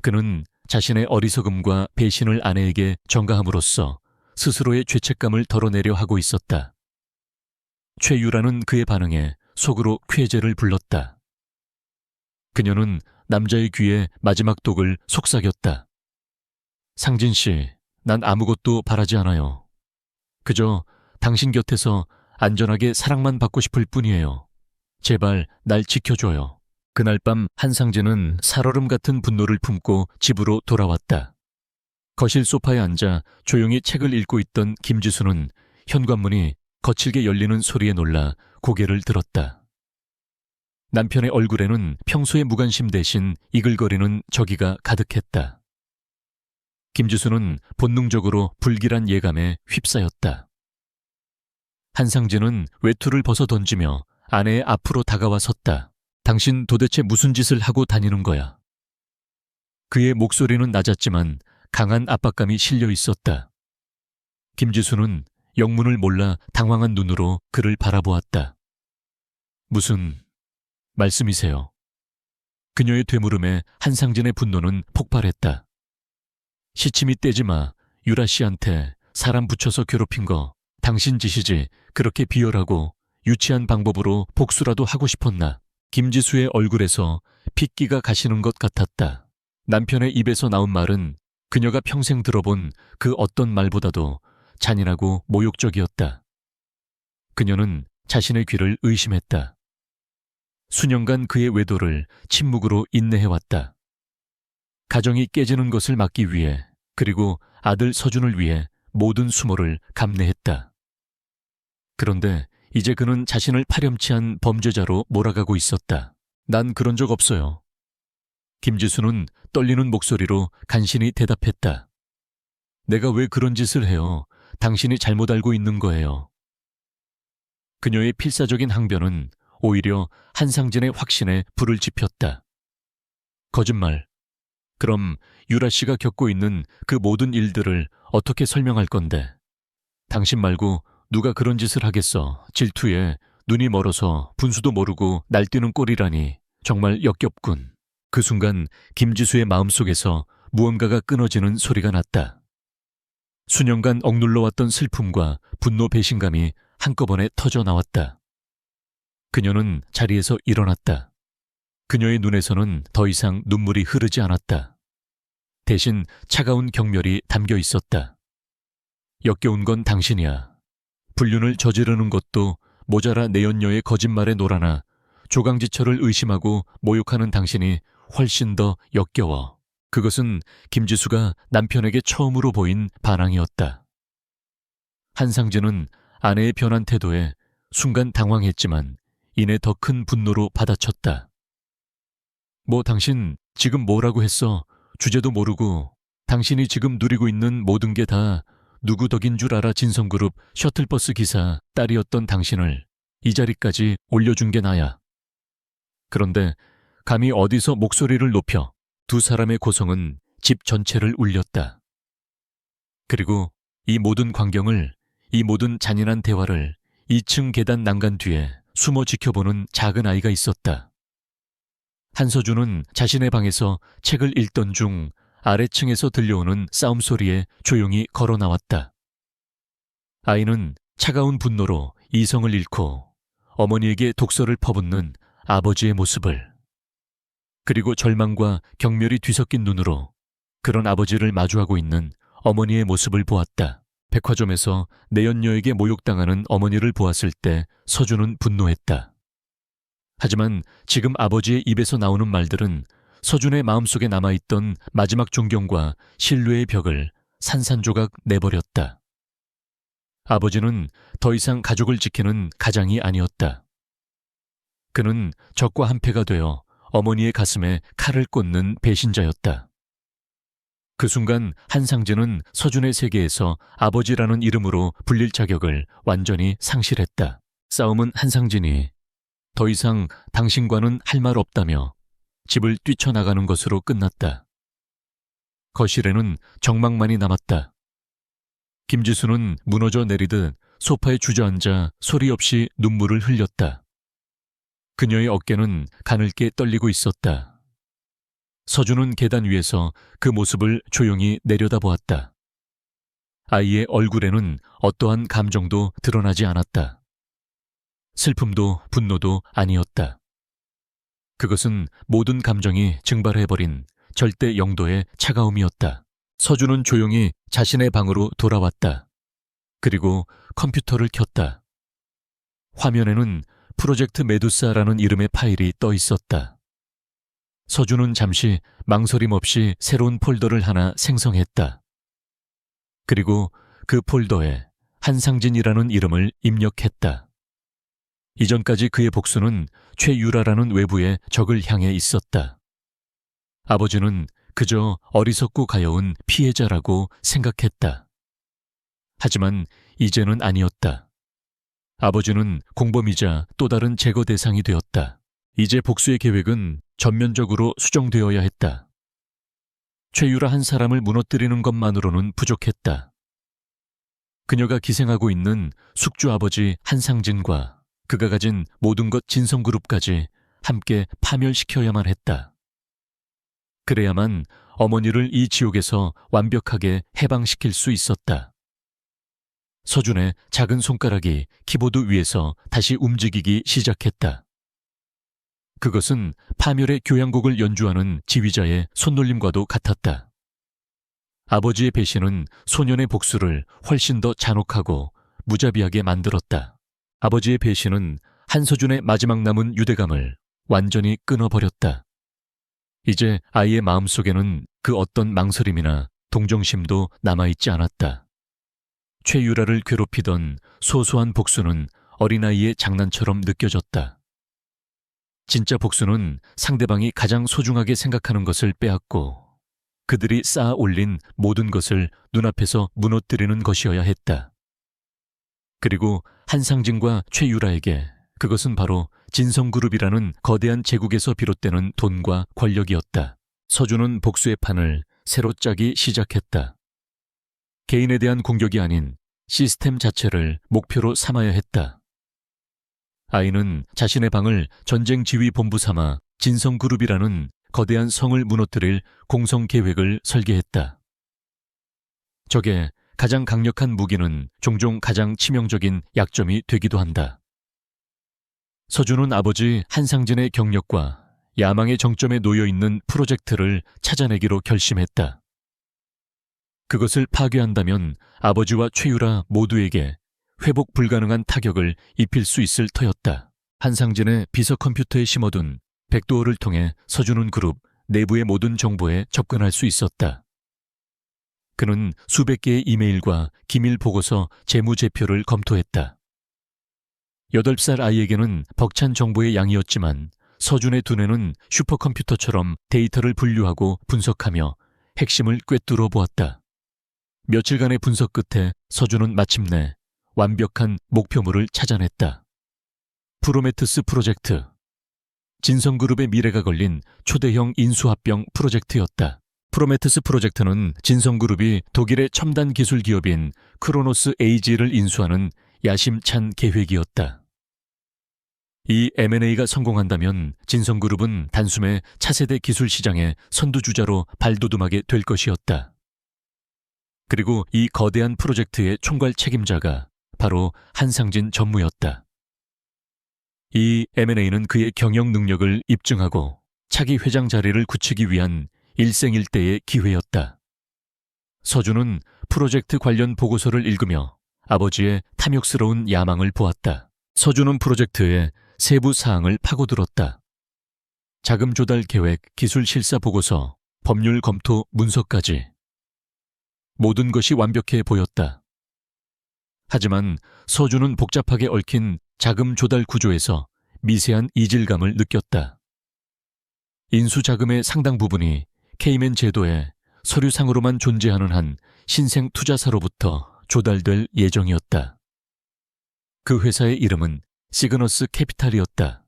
그는 자신의 어리석음과 배신을 아내에게 전가함으로써 스스로의 죄책감을 덜어내려 하고 있었다. 최유라는 그의 반응에 속으로 쾌재를 불렀다. 그녀는 남자의 귀에 마지막 독을 속삭였다. 상진 씨, 난 아무것도 바라지 않아요. 그저 당신 곁에서 안전하게 사랑만 받고 싶을 뿐이에요. 제발 날 지켜줘요. 그날 밤 한상진은 살얼음 같은 분노를 품고 집으로 돌아왔다. 거실 소파에 앉아 조용히 책을 읽고 있던 김지수는 현관문이 거칠게 열리는 소리에 놀라 고개를 들었다. 남편의 얼굴에는 평소의 무관심 대신 이글거리는 저기가 가득했다. 김지수는 본능적으로 불길한 예감에 휩싸였다. 한상진은 외투를 벗어 던지며 아내의 앞으로 다가와 섰다. 당신 도대체 무슨 짓을 하고 다니는 거야? 그의 목소리는 낮았지만 강한 압박감이 실려 있었다. 김지수는 영문을 몰라 당황한 눈으로 그를 바라보았다. 무슨 말씀이세요? 그녀의 되물음에 한상진의 분노는 폭발했다. 시침이 떼지 마. 유라 씨한테 사람 붙여서 괴롭힌 거 당신 짓이지. 그렇게 비열하고 유치한 방법으로 복수라도 하고 싶었나? 김지수의 얼굴에서 핏기가 가시는 것 같았다. 남편의 입에서 나온 말은 그녀가 평생 들어본 그 어떤 말보다도 잔인하고 모욕적이었다. 그녀는 자신의 귀를 의심했다. 수년간 그의 외도를 침묵으로 인내해왔다. 가정이 깨지는 것을 막기 위해 그리고 아들 서준을 위해 모든 수모를 감내했다. 그런데 이제 그는 자신을 파렴치한 범죄자로 몰아가고 있었다. 난 그런 적 없어요. 김지수는 떨리는 목소리로 간신히 대답했다. 내가 왜 그런 짓을 해요? 당신이 잘못 알고 있는 거예요. 그녀의 필사적인 항변은 오히려 한상진의 확신에 불을 지폈다. 거짓말. 그럼 유라 씨가 겪고 있는 그 모든 일들을 어떻게 설명할 건데? 당신 말고 누가 그런 짓을 하겠어. 질투에 눈이 멀어서 분수도 모르고 날뛰는 꼴이라니 정말 역겹군. 그 순간 김지수의 마음속에서 무언가가 끊어지는 소리가 났다. 수년간 억눌러왔던 슬픔과 분노 배신감이 한꺼번에 터져 나왔다. 그녀는 자리에서 일어났다. 그녀의 눈에서는 더 이상 눈물이 흐르지 않았다. 대신 차가운 경멸이 담겨 있었다. 역겨운 건 당신이야. 불륜을 저지르는 것도 모자라 내연녀의 거짓말에 놀아나 조강지철을 의심하고 모욕하는 당신이 훨씬 더 역겨워. 그것은 김지수가 남편에게 처음으로 보인 반항이었다. 한상진은 아내의 변한 태도에 순간 당황했지만 이내 더 큰 분노로 받아쳤다. 뭐 당신 지금 뭐라고 했어? 주제도 모르고 당신이 지금 누리고 있는 모든 게 다 누구 덕인 줄 알아. 진성그룹 셔틀버스 기사 딸이었던 당신을 이 자리까지 올려준 게 나야. 그런데 감히 어디서 목소리를 높여. 두 사람의 고성은 집 전체를 울렸다. 그리고 이 모든 광경을, 이 모든 잔인한 대화를 2층 계단 난간 뒤에 숨어 지켜보는 작은 아이가 있었다. 한서준은 자신의 방에서 책을 읽던 중 아래층에서 들려오는 싸움 소리에 조용히 걸어 나왔다. 아이는 차가운 분노로 이성을 잃고 어머니에게 독서를 퍼붓는 아버지의 모습을, 그리고 절망과 경멸이 뒤섞인 눈으로 그런 아버지를 마주하고 있는 어머니의 모습을 보았다. 백화점에서 내연녀에게 모욕당하는 어머니를 보았을 때 서준은 분노했다. 하지만 지금 아버지의 입에서 나오는 말들은 서준의 마음속에 남아있던 마지막 존경과 신뢰의 벽을 산산조각 내버렸다. 아버지는 더 이상 가족을 지키는 가장이 아니었다. 그는 적과 한패가 되어 어머니의 가슴에 칼을 꽂는 배신자였다. 그 순간 한상진은 서준의 세계에서 아버지라는 이름으로 불릴 자격을 완전히 상실했다. 싸움은 한상진이 더 이상 당신과는 할 말 없다며 집을 뛰쳐나가는 것으로 끝났다. 거실에는 정막만이 남았다. 김지수는 무너져 내리듯 소파에 주저앉아 소리 없이 눈물을 흘렸다. 그녀의 어깨는 가늘게 떨리고 있었다. 서준은 계단 위에서 그 모습을 조용히 내려다보았다. 아이의 얼굴에는 어떠한 감정도 드러나지 않았다. 슬픔도 분노도 아니었다. 그것은 모든 감정이 증발해버린 절대 영도의 차가움이었다. 서준은 조용히 자신의 방으로 돌아왔다. 그리고 컴퓨터를 켰다. 화면에는 프로젝트 메두사라는 이름의 파일이 떠 있었다. 서준은 잠시 망설임 없이 새로운 폴더를 하나 생성했다. 그리고 그 폴더에 한상진이라는 이름을 입력했다. 이전까지 그의 복수는 최유라라는 외부의 적을 향해 있었다. 아버지는 그저 어리석고 가여운 피해자라고 생각했다. 하지만 이제는 아니었다. 아버지는 공범이자 또 다른 제거 대상이 되었다. 이제 복수의 계획은 전면적으로 수정되어야 했다. 최유라 한 사람을 무너뜨리는 것만으로는 부족했다. 그녀가 기생하고 있는 숙주 아버지 한상진과 그가 가진 모든 것 진성그룹까지 함께 파멸시켜야만 했다. 그래야만 어머니를 이 지옥에서 완벽하게 해방시킬 수 있었다. 서준의 작은 손가락이 키보드 위에서 다시 움직이기 시작했다. 그것은 파멸의 교향곡을 연주하는 지휘자의 손놀림과도 같았다. 아버지의 배신은 소년의 복수를 훨씬 더 잔혹하고 무자비하게 만들었다. 아버지의 배신은 한서준의 마지막 남은 유대감을 완전히 끊어버렸다. 이제 아이의 마음속에는 그 어떤 망설임이나 동정심도 남아있지 않았다. 최유라를 괴롭히던 소소한 복수는 어린아이의 장난처럼 느껴졌다. 진짜 복수는 상대방이 가장 소중하게 생각하는 것을 빼앗고 그들이 쌓아 올린 모든 것을 눈앞에서 무너뜨리는 것이어야 했다. 그리고 한상진과 최유라에게 그것은 바로 진성그룹이라는 거대한 제국에서 비롯되는 돈과 권력이었다. 서준은 복수의 판을 새로 짜기 시작했다. 개인에 대한 공격이 아닌 시스템 자체를 목표로 삼아야 했다. 아이는 자신의 방을 전쟁지휘본부 삼아 진성그룹이라는 거대한 성을 무너뜨릴 공성 계획을 설계했다. 적의 가장 강력한 무기는 종종 가장 치명적인 약점이 되기도 한다. 서준은 아버지 한상진의 경력과 야망의 정점에 놓여있는 프로젝트를 찾아내기로 결심했다. 그것을 파괴한다면 아버지와 최유라 모두에게 회복 불가능한 타격을 입힐 수 있을 터였다. 한상진의 비서 컴퓨터에 심어둔 백도어를 통해 서준은 그룹 내부의 모든 정보에 접근할 수 있었다. 그는 수백 개의 이메일과 기밀 보고서 재무제표를 검토했다. 8살 아이에게는 벅찬 정보의 양이었지만 서준의 두뇌는 슈퍼컴퓨터처럼 데이터를 분류하고 분석하며 핵심을 꿰뚫어 보았다. 며칠간의 분석 끝에 서준은 마침내 완벽한 목표물을 찾아냈다. 프로메테우스 프로젝트. 진성그룹의 미래가 걸린 초대형 인수합병 프로젝트였다. 프로메테우스 프로젝트는 진성그룹이 독일의 첨단 기술 기업인 크로노스 에이지를 인수하는 야심찬 계획이었다. 이 M&A가 성공한다면 진성그룹은 단숨에 차세대 기술 시장의 선두주자로 발돋움하게 될 것이었다. 그리고 이 거대한 프로젝트의 총괄 책임자가 바로 한상진 전무였다. 이 M&A는 그의 경영 능력을 입증하고 차기 회장 자리를 굳히기 위한 일생일대의 기회였다. 서준은 프로젝트 관련 보고서를 읽으며 아버지의 탐욕스러운 야망을 보았다. 서준은 프로젝트의 세부 사항을 파고들었다. 자금 조달 계획, 기술 실사 보고서, 법률 검토 문서까지. 모든 것이 완벽해 보였다. 하지만 서준은 복잡하게 얽힌 자금 조달 구조에서 미세한 이질감을 느꼈다. 인수자금의 상당 부분이 케이맨 제도의 서류상으로만 존재하는 한 신생 투자사로부터 조달될 예정이었다. 그 회사의 이름은 시그너스 캐피탈이었다.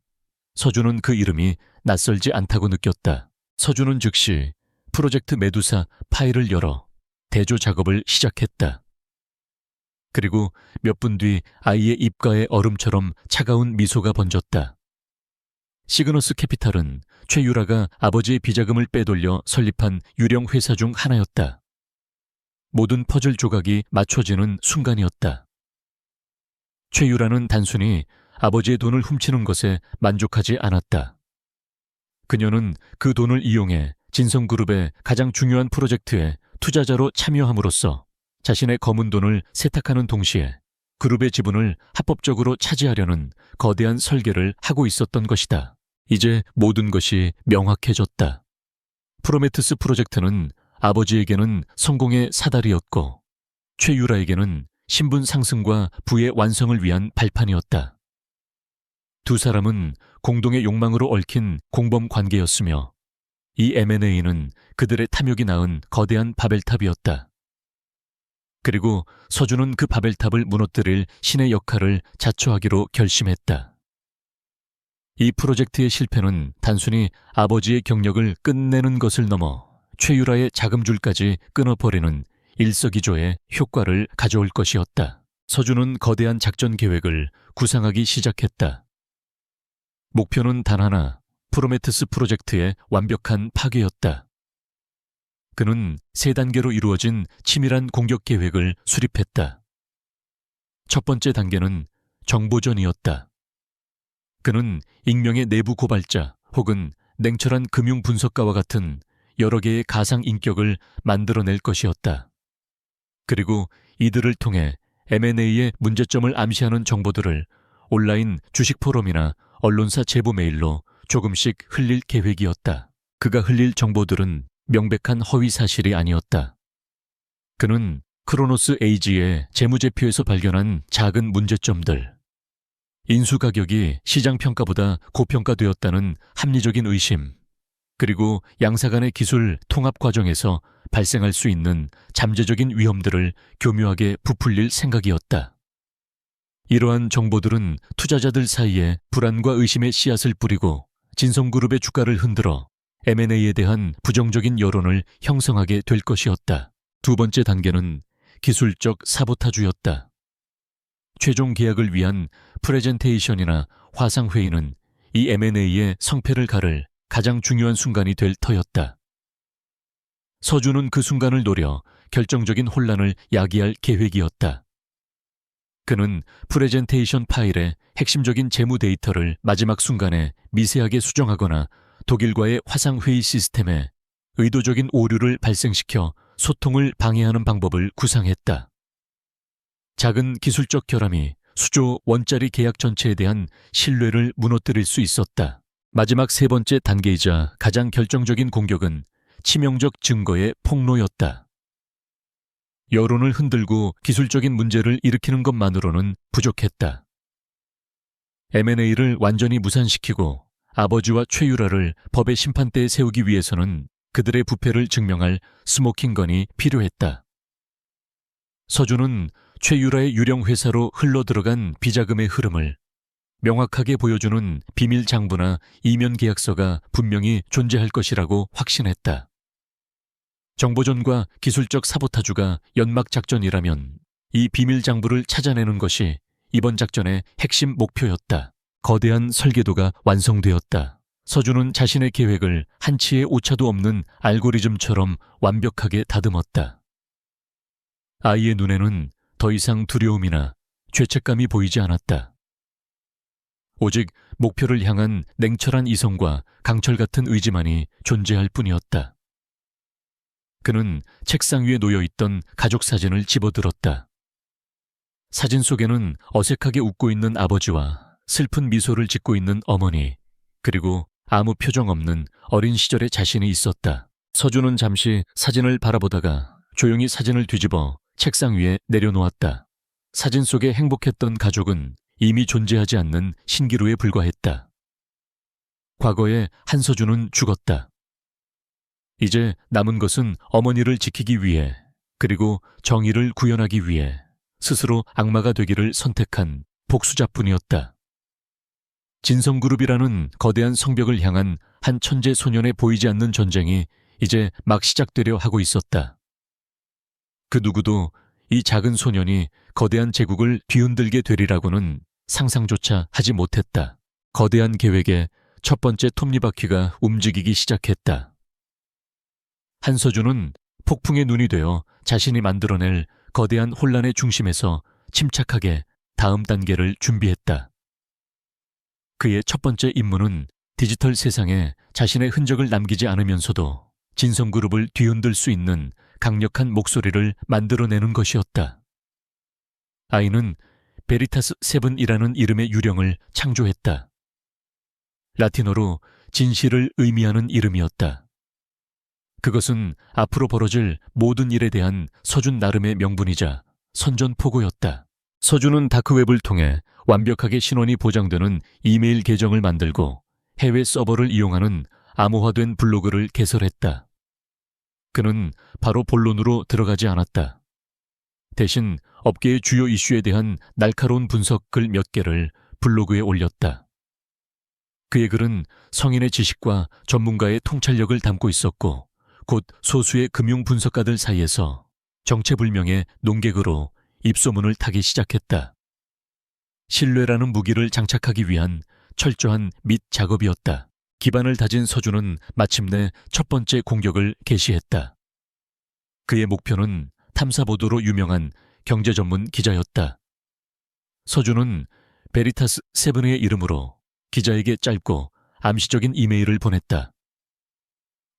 서준은 그 이름이 낯설지 않다고 느꼈다. 서준은 즉시 프로젝트 메두사 파일을 열어 대조 작업을 시작했다. 그리고 몇 분 뒤 아이의 입가에 얼음처럼 차가운 미소가 번졌다. 시그너스 캐피탈은 최유라가 아버지의 비자금을 빼돌려 설립한 유령 회사 중 하나였다. 모든 퍼즐 조각이 맞춰지는 순간이었다. 최유라는 단순히 아버지의 돈을 훔치는 것에 만족하지 않았다. 그녀는 그 돈을 이용해 진성그룹의 가장 중요한 프로젝트에 투자자로 참여함으로써 자신의 검은 돈을 세탁하는 동시에 그룹의 지분을 합법적으로 차지하려는 거대한 설계를 하고 있었던 것이다. 이제 모든 것이 명확해졌다. 프로메테우스 프로젝트는 아버지에게는 성공의 사다리였고 최유라에게는 신분 상승과 부의 완성을 위한 발판이었다. 두 사람은 공동의 욕망으로 얽힌 공범 관계였으며 이 M&A는 그들의 탐욕이 낳은 거대한 바벨탑이었다. 그리고 서준은 그 바벨탑을 무너뜨릴 신의 역할을 자처하기로 결심했다. 이 프로젝트의 실패는 단순히 아버지의 경력을 끝내는 것을 넘어 최유라의 자금줄까지 끊어버리는 일석이조의 효과를 가져올 것이었다. 서준은 거대한 작전 계획을 구상하기 시작했다. 목표는 단 하나, 프로메테우스 프로젝트의 완벽한 파괴였다. 그는 3단계로 이루어진 치밀한 공격 계획을 수립했다. 첫 번째 단계는 정보전이었다. 그는 익명의 내부 고발자 혹은 냉철한 금융 분석가와 같은 여러 개의 가상 인격을 만들어낼 것이었다. 그리고 이들을 통해 M&A의 문제점을 암시하는 정보들을 온라인 주식 포럼이나 언론사 제보 메일로 조금씩 흘릴 계획이었다. 그가 흘릴 정보들은 명백한 허위 사실이 아니었다. 그는 크로노스 에이지의 재무제표에서 발견한 작은 문제점들, 인수 가격이 시장 평가보다 고평가되었다는 합리적인 의심, 그리고 양사 간의 기술 통합 과정에서 발생할 수 있는 잠재적인 위험들을 교묘하게 부풀릴 생각이었다. 이러한 정보들은 투자자들 사이에 불안과 의심의 씨앗을 뿌리고 진성그룹의 주가를 흔들어 M&A에 대한 부정적인 여론을 형성하게 될 것이었다. 두 번째 단계는 기술적 사보타주였다. 최종 계약을 위한 프레젠테이션이나 화상회의는 이 M&A의 성패를 가를 가장 중요한 순간이 될 터였다. 서준은 그 순간을 노려 결정적인 혼란을 야기할 계획이었다. 그는 프레젠테이션 파일의 핵심적인 재무 데이터를 마지막 순간에 미세하게 수정하거나 독일과의 화상회의 시스템에 의도적인 오류를 발생시켜 소통을 방해하는 방법을 구상했다. 작은 기술적 결함이 수조 원짜리 계약 전체에 대한 신뢰를 무너뜨릴 수 있었다. 마지막 세 번째 단계이자 가장 결정적인 공격은 치명적 증거의 폭로였다. 여론을 흔들고 기술적인 문제를 일으키는 것만으로는 부족했다. M&A를 완전히 무산시키고 아버지와 최유라를 법의 심판대에 세우기 위해서는 그들의 부패를 증명할 스모킹건이 필요했다. 서준은 최유라의 유령 회사로 흘러들어간 비자금의 흐름을 명확하게 보여주는 비밀 장부나 이면 계약서가 분명히 존재할 것이라고 확신했다. 정보전과 기술적 사보타주가 연막 작전이라면 이 비밀 장부를 찾아내는 것이 이번 작전의 핵심 목표였다. 거대한 설계도가 완성되었다. 서준은 자신의 계획을 한치의 오차도 없는 알고리즘처럼 완벽하게 다듬었다. 아이의 눈에는 더 이상 두려움이나 죄책감이 보이지 않았다. 오직 목표를 향한 냉철한 이성과 강철 같은 의지만이 존재할 뿐이었다. 그는 책상 위에 놓여있던 가족 사진을 집어들었다. 사진 속에는 어색하게 웃고 있는 아버지와 슬픈 미소를 짓고 있는 어머니, 그리고 아무 표정 없는 어린 시절의 자신이 있었다. 서준은 잠시 사진을 바라보다가 조용히 사진을 뒤집어 책상 위에 내려놓았다. 사진 속에 행복했던 가족은 이미 존재하지 않는 신기루에 불과했다. 과거에 한서준은 죽었다. 이제 남은 것은 어머니를 지키기 위해, 그리고 정의를 구현하기 위해 스스로 악마가 되기를 선택한 복수자뿐이었다. 진성그룹이라는 거대한 성벽을 향한 한 천재 소년의 보이지 않는 전쟁이 이제 막 시작되려 하고 있었다. 그 누구도 이 작은 소년이 거대한 제국을 뒤흔들게 되리라고는 상상조차 하지 못했다. 거대한 계획의 첫 번째 톱니바퀴가 움직이기 시작했다. 한서준은 폭풍의 눈이 되어 자신이 만들어낼 거대한 혼란의 중심에서 침착하게 다음 단계를 준비했다. 그의 첫 번째 임무는 디지털 세상에 자신의 흔적을 남기지 않으면서도 진성그룹을 뒤흔들 수 있는 강력한 목소리를 만들어내는 것이었다. 아이는 베리타스 세븐이라는 이름의 유령을 창조했다. 라틴어로 진실을 의미하는 이름이었다. 그것은 앞으로 벌어질 모든 일에 대한 서준 나름의 명분이자 선전포고였다. 서준은 다크웹을 통해 완벽하게 신원이 보장되는 이메일 계정을 만들고 해외 서버를 이용하는 암호화된 블로그를 개설했다. 그는 바로 본론으로 들어가지 않았다. 대신 업계의 주요 이슈에 대한 날카로운 분석 글 몇 개를 블로그에 올렸다. 그의 글은 성인의 지식과 전문가의 통찰력을 담고 있었고 곧 소수의 금융 분석가들 사이에서 정체불명의 농객으로 입소문을 타기 시작했다. 신뢰라는 무기를 장착하기 위한 철저한 밑 작업이었다. 기반을 다진 서준은 마침내 첫 번째 공격을 개시했다. 그의 목표는 탐사보도로 유명한 경제 전문 기자였다. 서준은 베리타스 세븐의 이름으로 기자에게 짧고 암시적인 이메일을 보냈다.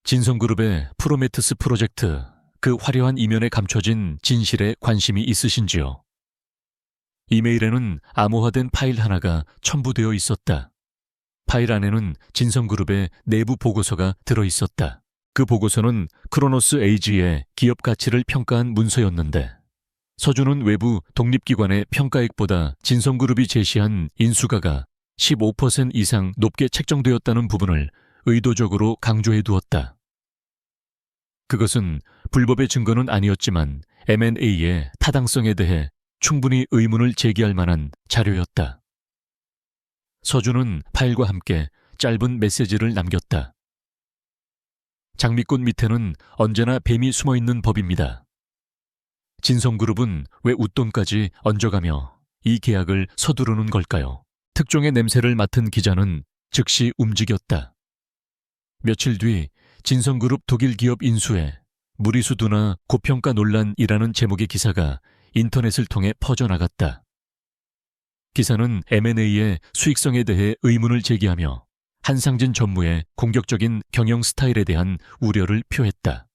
진성그룹의 프로메테스 프로젝트, 그 화려한 이면에 감춰진 진실에 관심이 있으신지요? 이메일에는 암호화된 파일 하나가 첨부되어 있었다. 파일 안에는 진성그룹의 내부 보고서가 들어있었다. 그 보고서는 크로노스 에이지의 기업 가치를 평가한 문서였는데 서준은 외부 독립기관의 평가액보다 진성그룹이 제시한 인수가가 15% 이상 높게 책정되었다는 부분을 의도적으로 강조해 두었다. 그것은 불법의 증거는 아니었지만 M&A의 타당성에 대해 충분히 의문을 제기할 만한 자료였다. 서준은 파일과 함께 짧은 메시지를 남겼다. 장미꽃 밑에는 언제나 뱀이 숨어있는 법입니다. 진성그룹은 왜 웃돈까지 얹어가며 이 계약을 서두르는 걸까요? 특종의 냄새를 맡은 기자는 즉시 움직였다. 며칠 뒤 진성그룹 독일 기업 인수에 무리수두나 고평가 논란이라는 제목의 기사가 인터넷을 통해 퍼져나갔다. 기사는 M&A의 수익성에 대해 의문을 제기하며 한상진 전무의 공격적인 경영 스타일에 대한 우려를 표했다.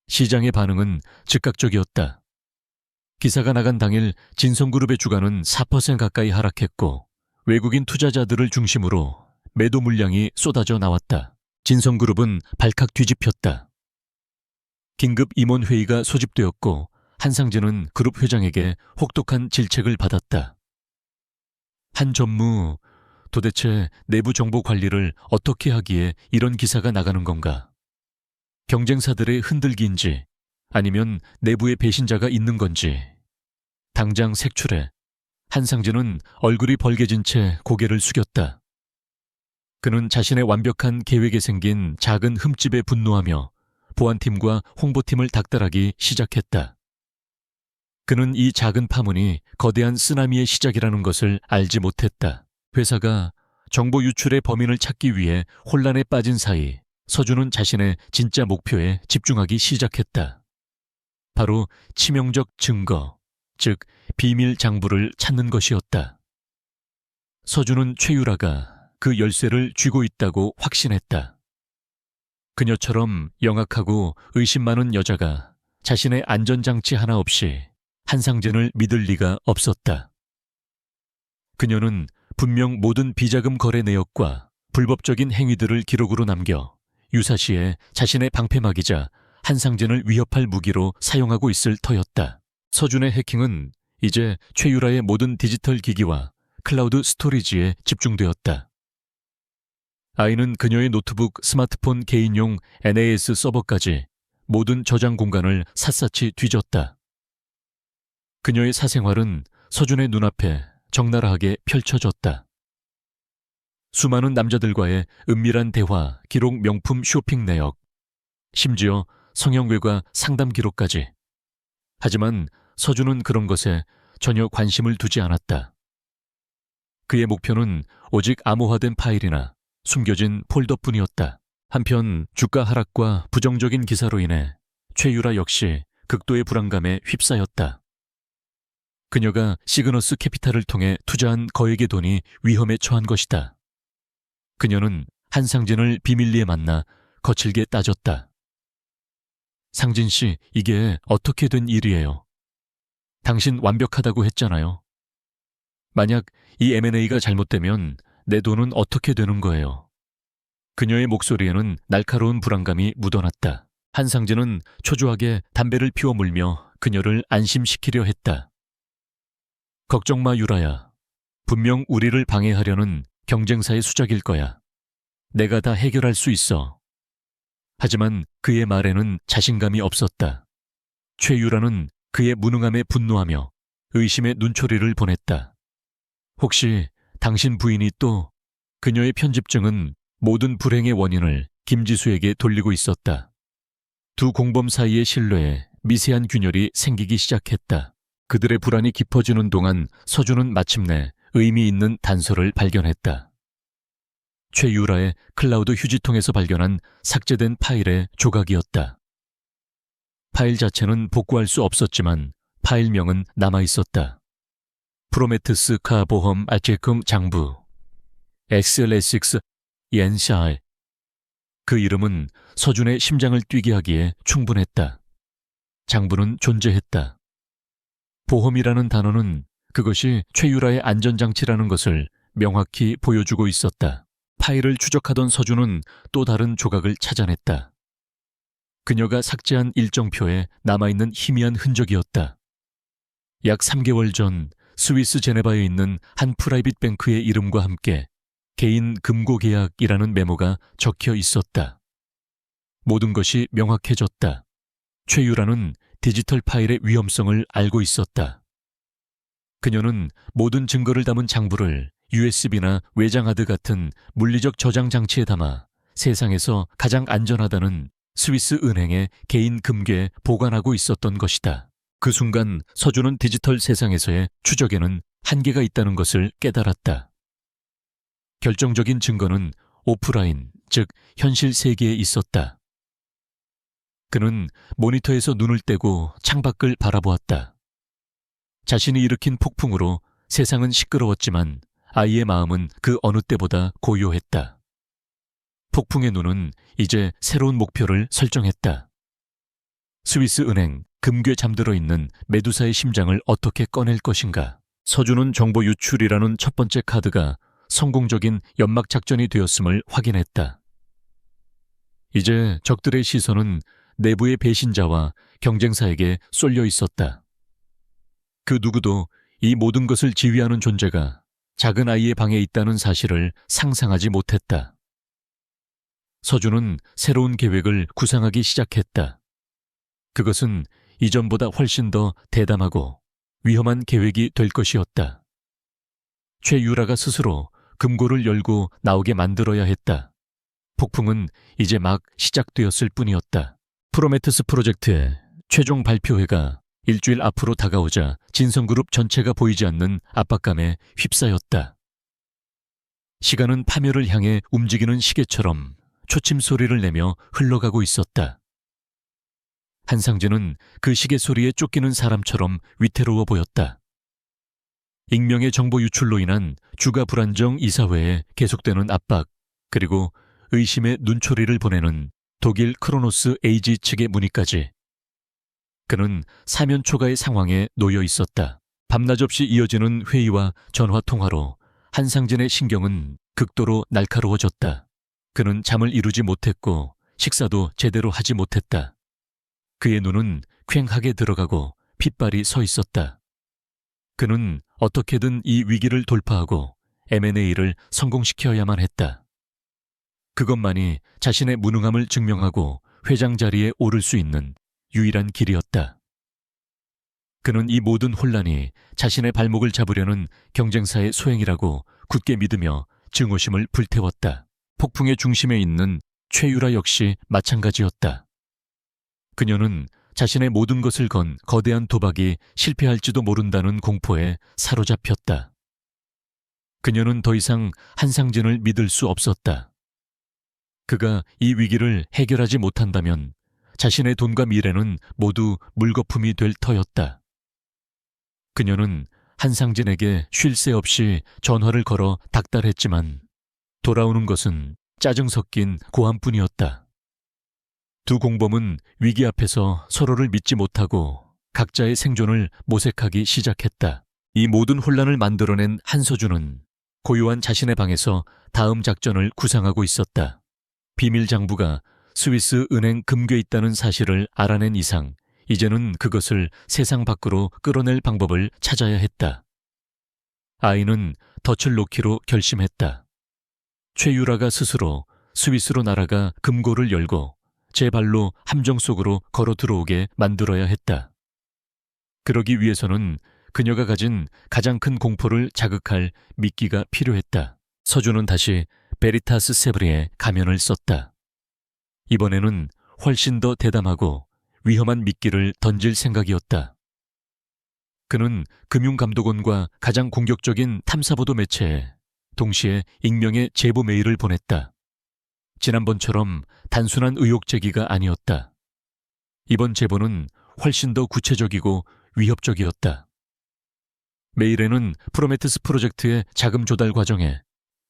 시장의 반응은 즉각적이었다. 기사가 나간 당일 진성그룹의 주가는 4% 가까이 하락했고 외국인 투자자들을 중심으로 매도 물량이 쏟아져 나왔다. 진성그룹은 발칵 뒤집혔다. 긴급 임원회의가 소집되었고 한상진은 그룹 회장에게 혹독한 질책을 받았다. 한 전무, 도대체 내부 정보 관리를 어떻게 하기에 이런 기사가 나가는 건가? 경쟁사들의 흔들기인지 아니면 내부에 배신자가 있는 건지 당장 색출해. 한상진은 얼굴이 벌개진 채 고개를 숙였다. 그는 자신의 완벽한 계획에 생긴 작은 흠집에 분노하며 보안팀과 홍보팀을 닥달하기 시작했다. 그는 이 작은 파문이 거대한 쓰나미의 시작이라는 것을 알지 못했다. 회사가 정보 유출의 범인을 찾기 위해 혼란에 빠진 사이 서준은 자신의 진짜 목표에 집중하기 시작했다. 바로 치명적 증거, 즉 비밀 장부를 찾는 것이었다. 서준은 최유라가 그 열쇠를 쥐고 있다고 확신했다. 그녀처럼 영악하고 의심 많은 여자가 자신의 안전장치 하나 없이 한상진을 믿을 리가 없었다. 그녀는 분명 모든 비자금 거래 내역과 불법적인 행위들을 기록으로 남겨 유사시에 자신의 방패막이자 한상진을 위협할 무기로 사용하고 있을 터였다. 서준의 해킹은 이제 최유라의 모든 디지털 기기와 클라우드 스토리지에 집중되었다. 아이는 그녀의 노트북, 스마트폰 개인용 NAS 서버까지 모든 저장 공간을 샅샅이 뒤졌다. 그녀의 사생활은 서준의 눈앞에 적나라하게 펼쳐졌다. 수많은 남자들과의 은밀한 대화, 기록 명품 쇼핑 내역, 심지어 성형외과 상담 기록까지. 하지만 서준은 그런 것에 전혀 관심을 두지 않았다. 그의 목표는 오직 암호화된 파일이나 숨겨진 폴더뿐이었다. 한편 주가 하락과 부정적인 기사로 인해 최유라 역시 극도의 불안감에 휩싸였다. 그녀가 시그너스 캐피탈을 통해 투자한 거액의 돈이 위험에 처한 것이다. 그녀는 한상진을 비밀리에 만나 거칠게 따졌다. 상진 씨, 이게 어떻게 된 일이에요? 당신 완벽하다고 했잖아요. 만약 이 M&A가 잘못되면 내 돈은 어떻게 되는 거예요? 그녀의 목소리에는 날카로운 불안감이 묻어났다. 한상진은 초조하게 담배를 피워 물며 그녀를 안심시키려 했다. 걱정 마, 유라야. 분명 우리를 방해하려는 경쟁사의 수작일 거야. 내가 다 해결할 수 있어. 하지만 그의 말에는 자신감이 없었다. 최유라는 그의 무능함에 분노하며 의심의 눈초리를 보냈다. 혹시 당신 부인이 또... 그녀의 편집증은 모든 불행의 원인을 김지수에게 돌리고 있었다. 두 공범 사이의 신뢰에 미세한 균열이 생기기 시작했다. 그들의 불안이 깊어지는 동안 서준은 마침내 의미 있는 단서를 발견했다. 최유라의 클라우드 휴지통에서 발견한 삭제된 파일의 조각이었다. 파일 자체는 복구할 수 없었지만 파일명은 남아있었다. 프로메테스 카 보험 알체금 장부 XLS6 옌샤이. 그 이름은 서준의 심장을 뛰게 하기에 충분했다. 장부는 존재했다. 보험이라는 단어는 그것이 최유라의 안전장치라는 것을 명확히 보여주고 있었다. 파일을 추적하던 서준은 또 다른 조각을 찾아냈다. 그녀가 삭제한 일정표에 남아있는 희미한 흔적이었다. 약 3개월 전 스위스 제네바에 있는 한 프라이빗 뱅크의 이름과 함께 개인 금고 계약이라는 메모가 적혀 있었다. 모든 것이 명확해졌다. 최유라는 디지털 파일의 위험성을 알고 있었다. 그녀는 모든 증거를 담은 장부를 USB나 외장 하드 같은 물리적 저장 장치에 담아 세상에서 가장 안전하다는 스위스 은행의 개인 금괴에 보관하고 있었던 것이다. 그 순간 서준은 디지털 세상에서의 추적에는 한계가 있다는 것을 깨달았다. 결정적인 증거는 오프라인, 즉 현실 세계에 있었다. 그는 모니터에서 눈을 떼고 창밖을 바라보았다. 자신이 일으킨 폭풍으로 세상은 시끄러웠지만 아이의 마음은 그 어느 때보다 고요했다. 폭풍의 눈은 이제 새로운 목표를 설정했다. 스위스 은행 금괴 잠들어 있는 메두사의 심장을 어떻게 꺼낼 것인가. 서준은 정보 유출이라는 첫 번째 카드가 성공적인 연막 작전이 되었음을 확인했다. 이제 적들의 시선은 내부의 배신자와 경쟁사에게 쏠려 있었다. 그 누구도 이 모든 것을 지휘하는 존재가 작은 아이의 방에 있다는 사실을 상상하지 못했다. 서준은 새로운 계획을 구상하기 시작했다. 그것은 이전보다 훨씬 더 대담하고 위험한 계획이 될 것이었다. 최유라가 스스로 금고를 열고 나오게 만들어야 했다. 폭풍은 이제 막 시작되었을 뿐이었다. 프로메테스 프로젝트의 최종 발표회가 일주일 앞으로 다가오자 진성그룹 전체가 보이지 않는 압박감에 휩싸였다. 시간은 파멸을 향해 움직이는 시계처럼 초침 소리를 내며 흘러가고 있었다. 한상진은 그 시계 소리에 쫓기는 사람처럼 위태로워 보였다. 익명의 정보 유출로 인한 주가 불안정 이사회에 계속되는 압박, 그리고 의심의 눈초리를 보내는 독일 크로노스 에이지 측의 문의까지. 그는 사면 초가의 상황에 놓여 있었다. 밤낮 없이 이어지는 회의와 전화 통화로 한상진의 신경은 극도로 날카로워졌다. 그는 잠을 이루지 못했고 식사도 제대로 하지 못했다. 그의 눈은 퀭하게 들어가고 핏발이 서 있었다. 그는 어떻게든 이 위기를 돌파하고 M&A를 성공시켜야만 했다. 그것만이 자신의 무능함을 증명하고 회장 자리에 오를 수 있는 유일한 길이었다. 그는 이 모든 혼란이 자신의 발목을 잡으려는 경쟁사의 소행이라고 굳게 믿으며 증오심을 불태웠다. 폭풍의 중심에 있는 최유라 역시 마찬가지였다. 그녀는 자신의 모든 것을 건 거대한 도박이 실패할지도 모른다는 공포에 사로잡혔다. 그녀는 더 이상 한상진을 믿을 수 없었다. 그가 이 위기를 해결하지 못한다면 자신의 돈과 미래는 모두 물거품이 될 터였다. 그녀는 한상진에게 쉴 새 없이 전화를 걸어 닥달했지만 돌아오는 것은 짜증 섞인 고함뿐이었다. 두 공범은 위기 앞에서 서로를 믿지 못하고 각자의 생존을 모색하기 시작했다. 이 모든 혼란을 만들어낸 한서준은 고요한 자신의 방에서 다음 작전을 구상하고 있었다. 비밀 장부가 스위스 은행 금괴에 있다는 사실을 알아낸 이상 이제는 그것을 세상 밖으로 끌어낼 방법을 찾아야 했다. 아이는 덫을 놓기로 결심했다. 최유라가 스스로 스위스로 날아가 금고를 열고 제 발로 함정 속으로 걸어 들어오게 만들어야 했다. 그러기 위해서는 그녀가 가진 가장 큰 공포를 자극할 미끼가 필요했다. 서준은 다시 베리타스 세브리의 가면을 썼다. 이번에는 훨씬 더 대담하고 위험한 미끼를 던질 생각이었다. 그는 금융감독원과 가장 공격적인 탐사보도 매체에 동시에 익명의 제보 메일을 보냈다. 지난번처럼 단순한 의혹 제기가 아니었다. 이번 제보는 훨씬 더 구체적이고 위협적이었다. 메일에는 프로메테스 프로젝트의 자금 조달 과정에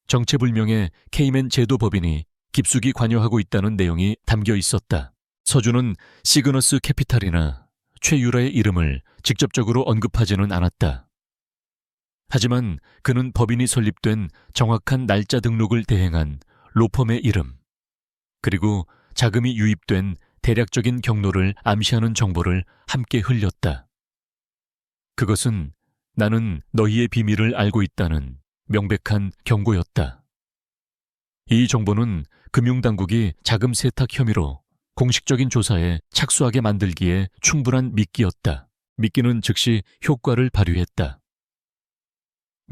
정체불명의 케이맨 제도 법인이 깊숙이 관여하고 있다는 내용이 담겨 있었다. 서준은 시그너스 캐피탈이나 최유라의 이름을 직접적으로 언급하지는 않았다. 하지만 그는 법인이 설립된 정확한 날짜 등록을 대행한 로펌의 이름, 그리고 자금이 유입된 대략적인 경로를 암시하는 정보를 함께 흘렸다. 그것은 나는 너희의 비밀을 알고 있다는 명백한 경고였다. 이 정보는 금융당국이 자금 세탁 혐의로 공식적인 조사에 착수하게 만들기에 충분한 미끼였다. 미끼는 즉시 효과를 발휘했다.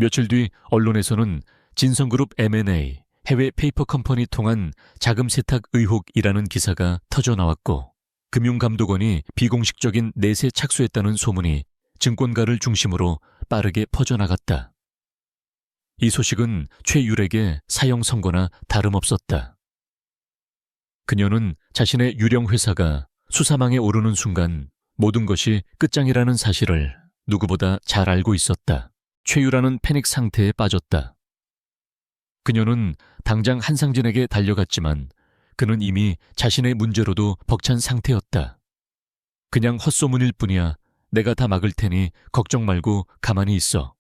며칠 뒤 언론에서는 진성그룹 M&A 해외 페이퍼 컴퍼니 통한 자금 세탁 의혹이라는 기사가 터져 나왔고 금융감독원이 비공식적인 내세 착수했다는 소문이 증권가를 중심으로 빠르게 퍼져나갔다. 이 소식은 최율에게 사형 선고나 다름없었다. 그녀는 자신의 유령 회사가 수사망에 오르는 순간 모든 것이 끝장이라는 사실을 누구보다 잘 알고 있었다. 최유라는 패닉 상태에 빠졌다. 그녀는 당장 한상진에게 달려갔지만 그는 이미 자신의 문제로도 벅찬 상태였다. 그냥 헛소문일 뿐이야. 내가 다 막을 테니 걱정 말고 가만히 있어.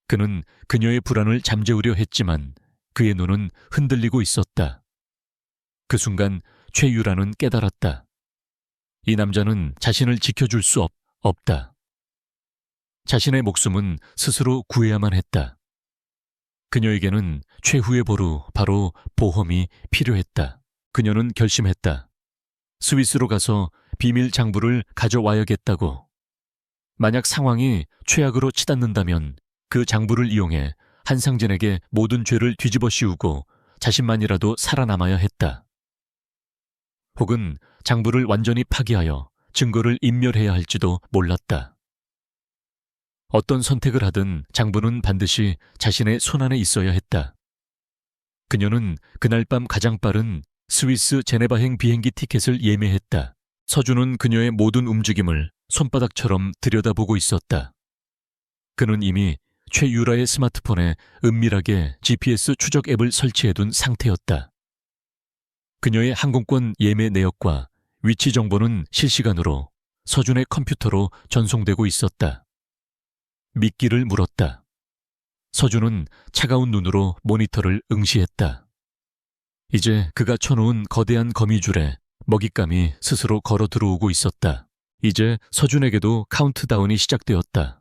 그는 그녀의 불안을 잠재우려 했지만 그의 눈은 흔들리고 있었다. 그 순간 최유라는 깨달았다. 이 남자는 자신을 지켜줄 수 없다. 자신의 목숨은 스스로 구해야만 했다. 그녀에게는 최후의 보루, 바로 보험이 필요했다. 그녀는 결심했다. 스위스로 가서 비밀 장부를 가져와야겠다고. 만약 상황이 최악으로 치닫는다면 그 장부를 이용해 한상진에게 모든 죄를 뒤집어 씌우고 자신만이라도 살아남아야 했다. 혹은 장부를 완전히 파기하여 증거를 인멸해야 할지도 몰랐다. 어떤 선택을 하든 장부는 반드시 자신의 손안에 있어야 했다. 그녀는 그날 밤 가장 빠른 스위스 제네바행 비행기 티켓을 예매했다. 서준은 그녀의 모든 움직임을 손바닥처럼 들여다보고 있었다. 그는 이미 최유라의 스마트폰에 은밀하게 GPS 추적 앱을 설치해둔 상태였다. 그녀의 항공권 예매 내역과 위치 정보는 실시간으로 서준의 컴퓨터로 전송되고 있었다. 미끼를 물었다. 서준은 차가운 눈으로 모니터를 응시했다. 이제 그가 쳐놓은 거대한 거미줄에 먹잇감이 스스로 걸어 들어오고 있었다. 이제 서준에게도 카운트다운이 시작되었다.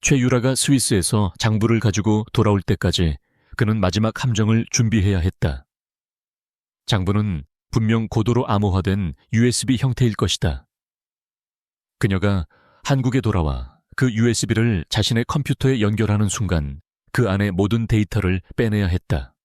최유라가 스위스에서 장부를 가지고 돌아올 때까지 그는 마지막 함정을 준비해야 했다. 장부는 분명 고도로 암호화된 USB 형태일 것이다. 그녀가 한국에 돌아와 그 USB를 자신의 컴퓨터에 연결하는 순간 그 안의 모든 데이터를 빼내야 했다.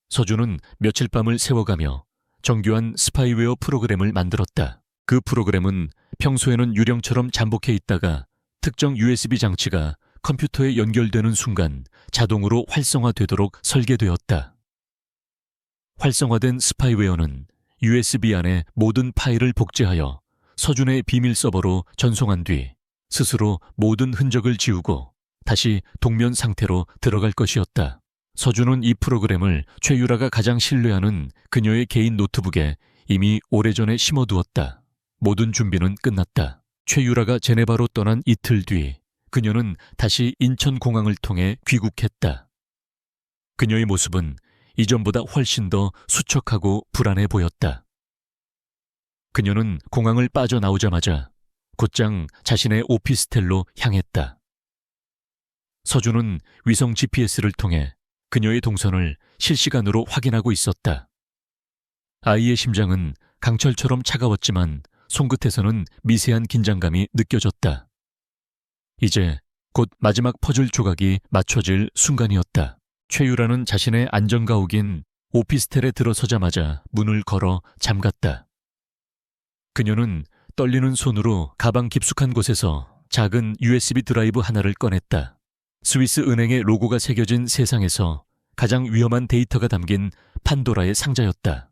서준은 며칠 밤을 새워가며 정교한 스파이웨어 프로그램을 만들었다. 그 프로그램은 평소에는 유령처럼 잠복해 있다가 특정 USB 장치가 컴퓨터에 연결되는 순간 자동으로 활성화되도록 설계되었다. 활성화된 스파이웨어는 USB 안에 모든 파일을 복제하여 서준의 비밀 서버로 전송한 뒤 스스로 모든 흔적을 지우고 다시 동면 상태로 들어갈 것이었다. 서준은 이 프로그램을 최유라가 가장 신뢰하는 그녀의 개인 노트북에 이미 오래전에 심어두었다. 모든 준비는 끝났다. 최유라가 제네바로 떠난 이틀 뒤 그녀는 다시 인천공항을 통해 귀국했다. 그녀의 모습은 이전보다 훨씬 더 수척하고 불안해 보였다. 그녀는 공항을 빠져나오자마자 곧장 자신의 오피스텔로 향했다. 서준은 위성 GPS를 통해 그녀의 동선을 실시간으로 확인하고 있었다. 아이의 심장은 강철처럼 차가웠지만 손끝에서는 미세한 긴장감이 느껴졌다. 이제 곧 마지막 퍼즐 조각이 맞춰질 순간이었다. 최유라는 자신의 안전가옥인 오피스텔에 들어서자마자 문을 걸어 잠갔다. 그녀는 떨리는 손으로 가방 깊숙한 곳에서 작은 USB 드라이브 하나를 꺼냈다. 스위스 은행의 로고가 새겨진 세상에서 가장 위험한 데이터가 담긴 판도라의 상자였다.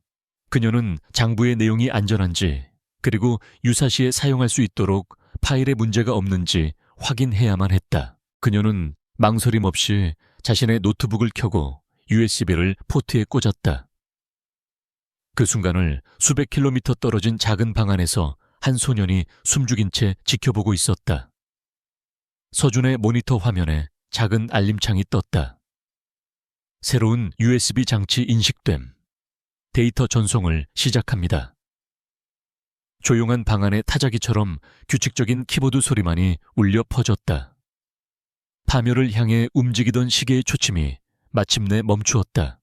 그녀는 장부의 내용이 안전한지 그리고 유사시에 사용할 수 있도록 파일에 문제가 없는지 확인해야만 했다. 그녀는 망설임 없이 자신의 노트북을 켜고 USB를 포트에 꽂았다. 그 순간을 수백 킬로미터 떨어진 작은 방 안에서 한 소년이 숨죽인 채 지켜보고 있었다. 서준의 모니터 화면에 작은 알림창이 떴다. 새로운 USB 장치 인식됨. 데이터 전송을 시작합니다. 조용한 방 안의 타자기처럼 규칙적인 키보드 소리만이 울려 퍼졌다. 파멸을 향해 움직이던 시계의 초침이 마침내 멈추었다.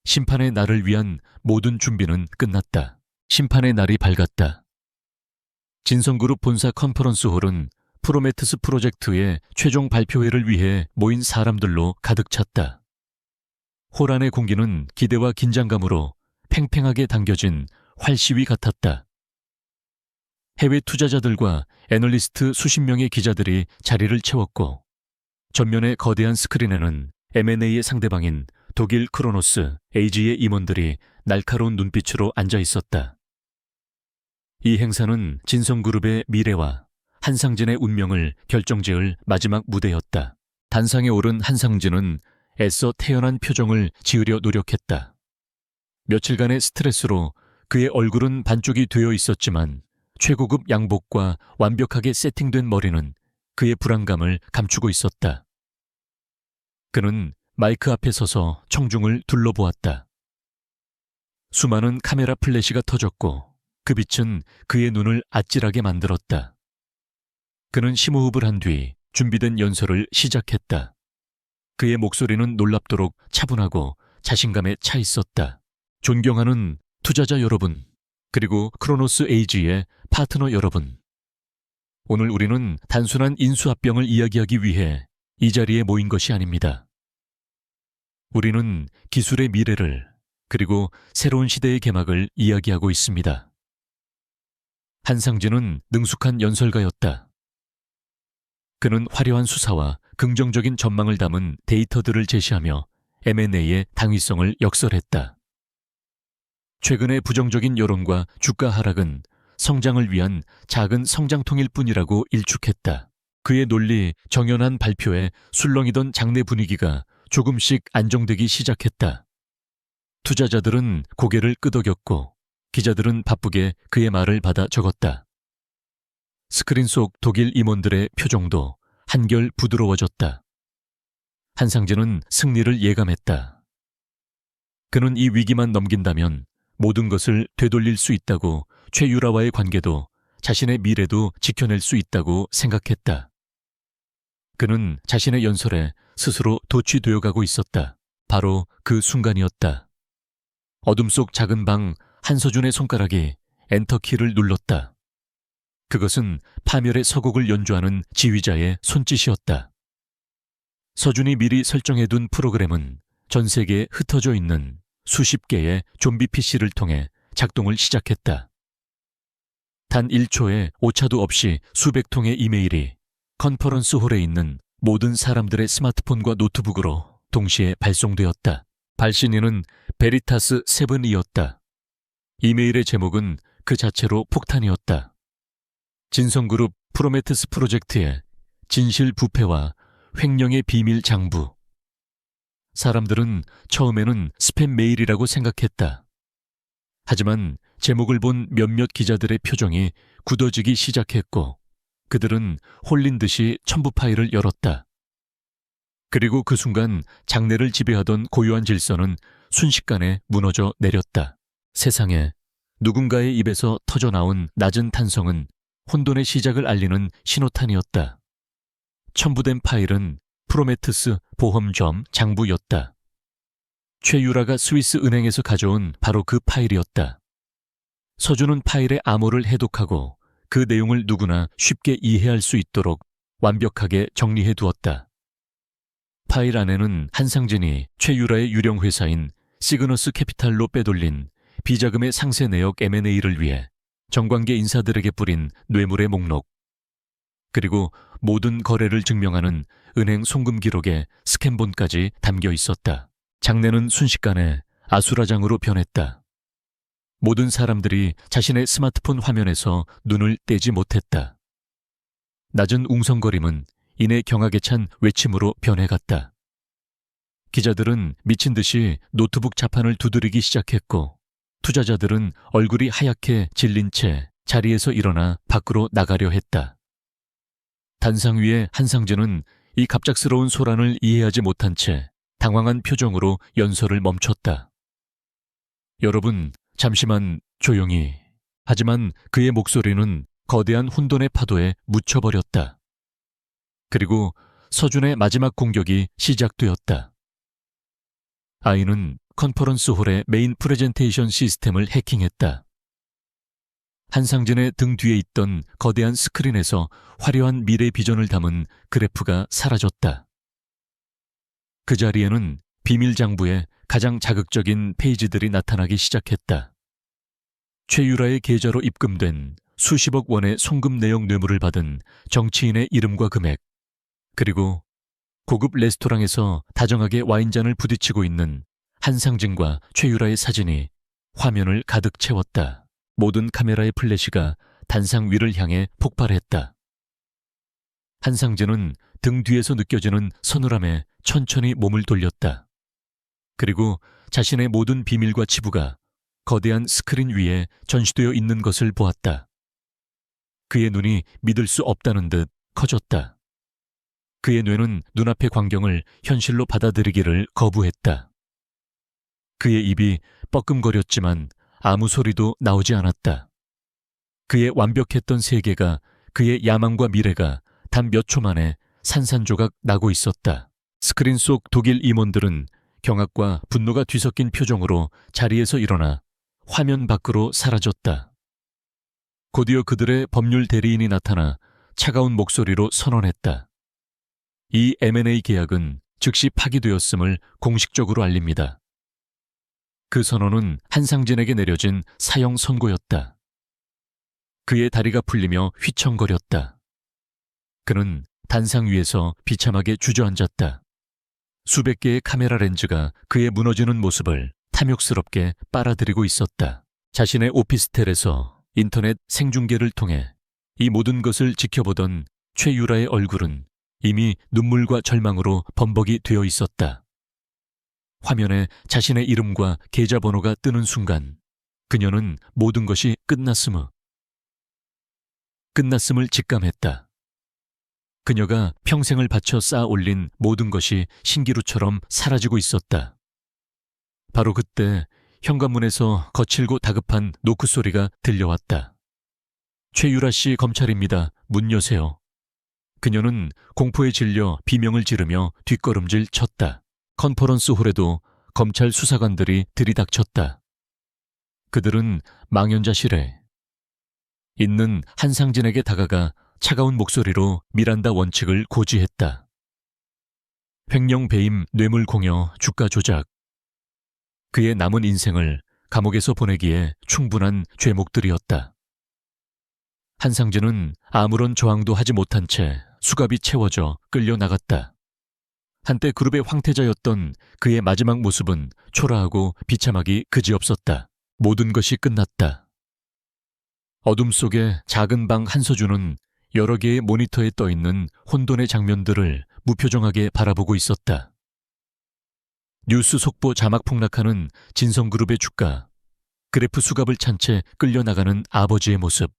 심판의 날을 위한 모든 준비는 끝났다. 심판의 날이 밝았다. 진성그룹 본사 컨퍼런스 홀은 프로메테스 프로젝트의 최종 발표회를 위해 모인 사람들로 가득 찼다. 홀 안의 공기는 기대와 긴장감으로 팽팽하게 당겨진 활시위 같았다. 해외 투자자들과 애널리스트 수십 명의 기자들이 자리를 채웠고 전면의 거대한 스크린에는 M&A의 상대방인 독일 크로노스 AG의 임원들이 날카로운 눈빛으로 앉아 있었다. 이 행사는 진성그룹의 미래와 한상진의 운명을 결정지을 마지막 무대였다. 단상에 오른 한상진은 애써 태연한 표정을 지으려 노력했다. 며칠간의 스트레스로 그의 얼굴은 반쪽이 되어 있었지만 최고급 양복과 완벽하게 세팅된 머리는 그의 불안감을 감추고 있었다. 그는 마이크 앞에 서서 청중을 둘러보았다. 수많은 카메라 플래시가 터졌고 그 빛은 그의 눈을 아찔하게 만들었다. 그는 심호흡을 한 뒤 준비된 연설을 시작했다. 그의 목소리는 놀랍도록 차분하고 자신감에 차 있었다. 존경하는 투자자 여러분, 그리고 크로노스 AG의 파트너 여러분. 오늘 우리는 단순한 인수합병을 이야기하기 위해 이 자리에 모인 것이 아닙니다. 우리는 기술의 미래를, 그리고 새로운 시대의 개막을 이야기하고 있습니다. 한상진은 능숙한 연설가였다. 그는 화려한 수사와 긍정적인 전망을 담은 데이터들을 제시하며 M&A의 당위성을 역설했다. 최근의 부정적인 여론과 주가 하락은 성장을 위한 작은 성장통일 뿐이라고 일축했다. 그의 논리 정연한 발표에 술렁이던 장내 분위기가 조금씩 안정되기 시작했다. 투자자들은 고개를 끄덕였고 기자들은 바쁘게 그의 말을 받아 적었다. 스크린 속 독일 임원들의 표정도 한결 부드러워졌다. 한상진은 승리를 예감했다. 그는 이 위기만 넘긴다면 모든 것을 되돌릴 수 있다고 최유라와의 관계도 자신의 미래도 지켜낼 수 있다고 생각했다. 그는 자신의 연설에 스스로 도취되어 가고 있었다. 바로 그 순간이었다. 어둠 속 작은 방 한서준의 손가락이 엔터키를 눌렀다. 그것은 파멸의 서곡을 연주하는 지휘자의 손짓이었다. 서준이 미리 설정해둔 프로그램은 전 세계에 흩어져 있는 수십 개의 좀비 PC를 통해 작동을 시작했다. 단 1초의 오차도 없이 수백 통의 이메일이 컨퍼런스 홀에 있는 모든 사람들의 스마트폰과 노트북으로 동시에 발송되었다. 발신인은 베리타스 세븐이었다. 이메일의 제목은 그 자체로 폭탄이었다. 진성그룹 프로메테스 프로젝트의 진실 부패와 횡령의 비밀 장부. 사람들은 처음에는 스팸 메일이라고 생각했다. 하지만 제목을 본 몇몇 기자들의 표정이 굳어지기 시작했고 그들은 홀린 듯이 첨부 파일을 열었다. 그리고 그 순간 장내를 지배하던 고요한 질서는 순식간에 무너져 내렸다. 세상에 누군가의 입에서 터져나온 낮은 탄성은 혼돈의 시작을 알리는 신호탄이었다. 첨부된 파일은 프로메테스 보험점 장부였다. 최유라가 스위스 은행에서 가져온 바로 그 파일이었다. 서준은 파일의 암호를 해독하고 그 내용을 누구나 쉽게 이해할 수 있도록 완벽하게 정리해 두었다. 파일 안에는 한상진이 최유라의 유령 회사인 시그너스 캐피탈로 빼돌린 비자금의 상세 내역 M&A를 위해 정관계 인사들에게 뿌린 뇌물의 목록, 그리고 모든 거래를 증명하는 은행 송금 기록의 스캔본까지 담겨 있었다. 장내는 순식간에 아수라장으로 변했다. 모든 사람들이 자신의 스마트폰 화면에서 눈을 떼지 못했다. 낮은 웅성거림은 이내 경악에 찬 외침으로 변해갔다. 기자들은 미친 듯이 노트북 자판을 두드리기 시작했고 투자자들은 얼굴이 하얗게 질린 채 자리에서 일어나 밖으로 나가려 했다. 단상 위에 한상진은 이 갑작스러운 소란을 이해하지 못한 채 당황한 표정으로 연설을 멈췄다. 여러분, 잠시만 조용히. 하지만 그의 목소리는 거대한 혼돈의 파도에 묻혀버렸다. 그리고 서준의 마지막 공격이 시작되었다. 아이는 컨퍼런스 홀의 메인 프레젠테이션 시스템을 해킹했다. 한상진의 등 뒤에 있던 거대한 스크린에서 화려한 미래 비전을 담은 그래프가 사라졌다. 그 자리에는 비밀 장부에 가장 자극적인 페이지들이 나타나기 시작했다. 최유라의 계좌로 입금된 수십억 원의 송금 내역 뇌물을 받은 정치인의 이름과 금액, 그리고 고급 레스토랑에서 다정하게 와인잔을 부딪히고 있는 한상진과 최유라의 사진이 화면을 가득 채웠다. 모든 카메라의 플래시가 단상 위를 향해 폭발했다. 한상진은 등 뒤에서 느껴지는 서늘함에 천천히 몸을 돌렸다. 그리고 자신의 모든 비밀과 치부가 거대한 스크린 위에 전시되어 있는 것을 보았다. 그의 눈이 믿을 수 없다는 듯 커졌다. 그의 뇌는 눈앞의 광경을 현실로 받아들이기를 거부했다. 그의 입이 뻐끔거렸지만 아무 소리도 나오지 않았다. 그의 완벽했던 세계가, 그의 야망과 미래가 단 몇 초 만에 산산조각 나고 있었다. 스크린 속 독일 임원들은 경악과 분노가 뒤섞인 표정으로 자리에서 일어나 화면 밖으로 사라졌다. 곧이어 그들의 법률 대리인이 나타나 차가운 목소리로 선언했다. 이 M&A 계약은 즉시 파기되었음을 공식적으로 알립니다. 그 선언은 한상진에게 내려진 사형 선고였다. 그의 다리가 풀리며 휘청거렸다. 그는 단상 위에서 비참하게 주저앉았다. 수백 개의 카메라 렌즈가 그의 무너지는 모습을 탐욕스럽게 빨아들이고 있었다. 자신의 오피스텔에서 인터넷 생중계를 통해 이 모든 것을 지켜보던 최유라의 얼굴은 이미 눈물과 절망으로 범벅이 되어 있었다. 화면에 자신의 이름과 계좌번호가 뜨는 순간 그녀는 모든 것이 끝났음을 직감했다. 그녀가 평생을 바쳐 쌓아 올린 모든 것이 신기루처럼 사라지고 있었다. 바로 그때 현관문에서 거칠고 다급한 노크 소리가 들려왔다. 최유라 씨 검찰입니다. 문 여세요. 그녀는 공포에 질려 비명을 지르며 뒷걸음질 쳤다. 컨퍼런스 홀에도 검찰 수사관들이 들이닥쳤다. 그들은 망연자실해 있는 한상진에게 다가가 차가운 목소리로 미란다 원칙을 고지했다. 횡령 배임, 뇌물 공여, 주가 조작. 그의 남은 인생을 감옥에서 보내기에 충분한 죄목들이었다. 한상진은 아무런 저항도 하지 못한 채 수갑이 채워져 끌려나갔다. 한때 그룹의 황태자였던 그의 마지막 모습은 초라하고 비참하기 그지없었다. 모든 것이 끝났다. 어둠 속의 작은 방 한서준은 여러 개의 모니터에 떠있는 혼돈의 장면들을 무표정하게 바라보고 있었다. 뉴스 속보 자막 폭락하는 진성그룹의 주가, 그래프 수갑을 찬 채 끌려나가는 아버지의 모습.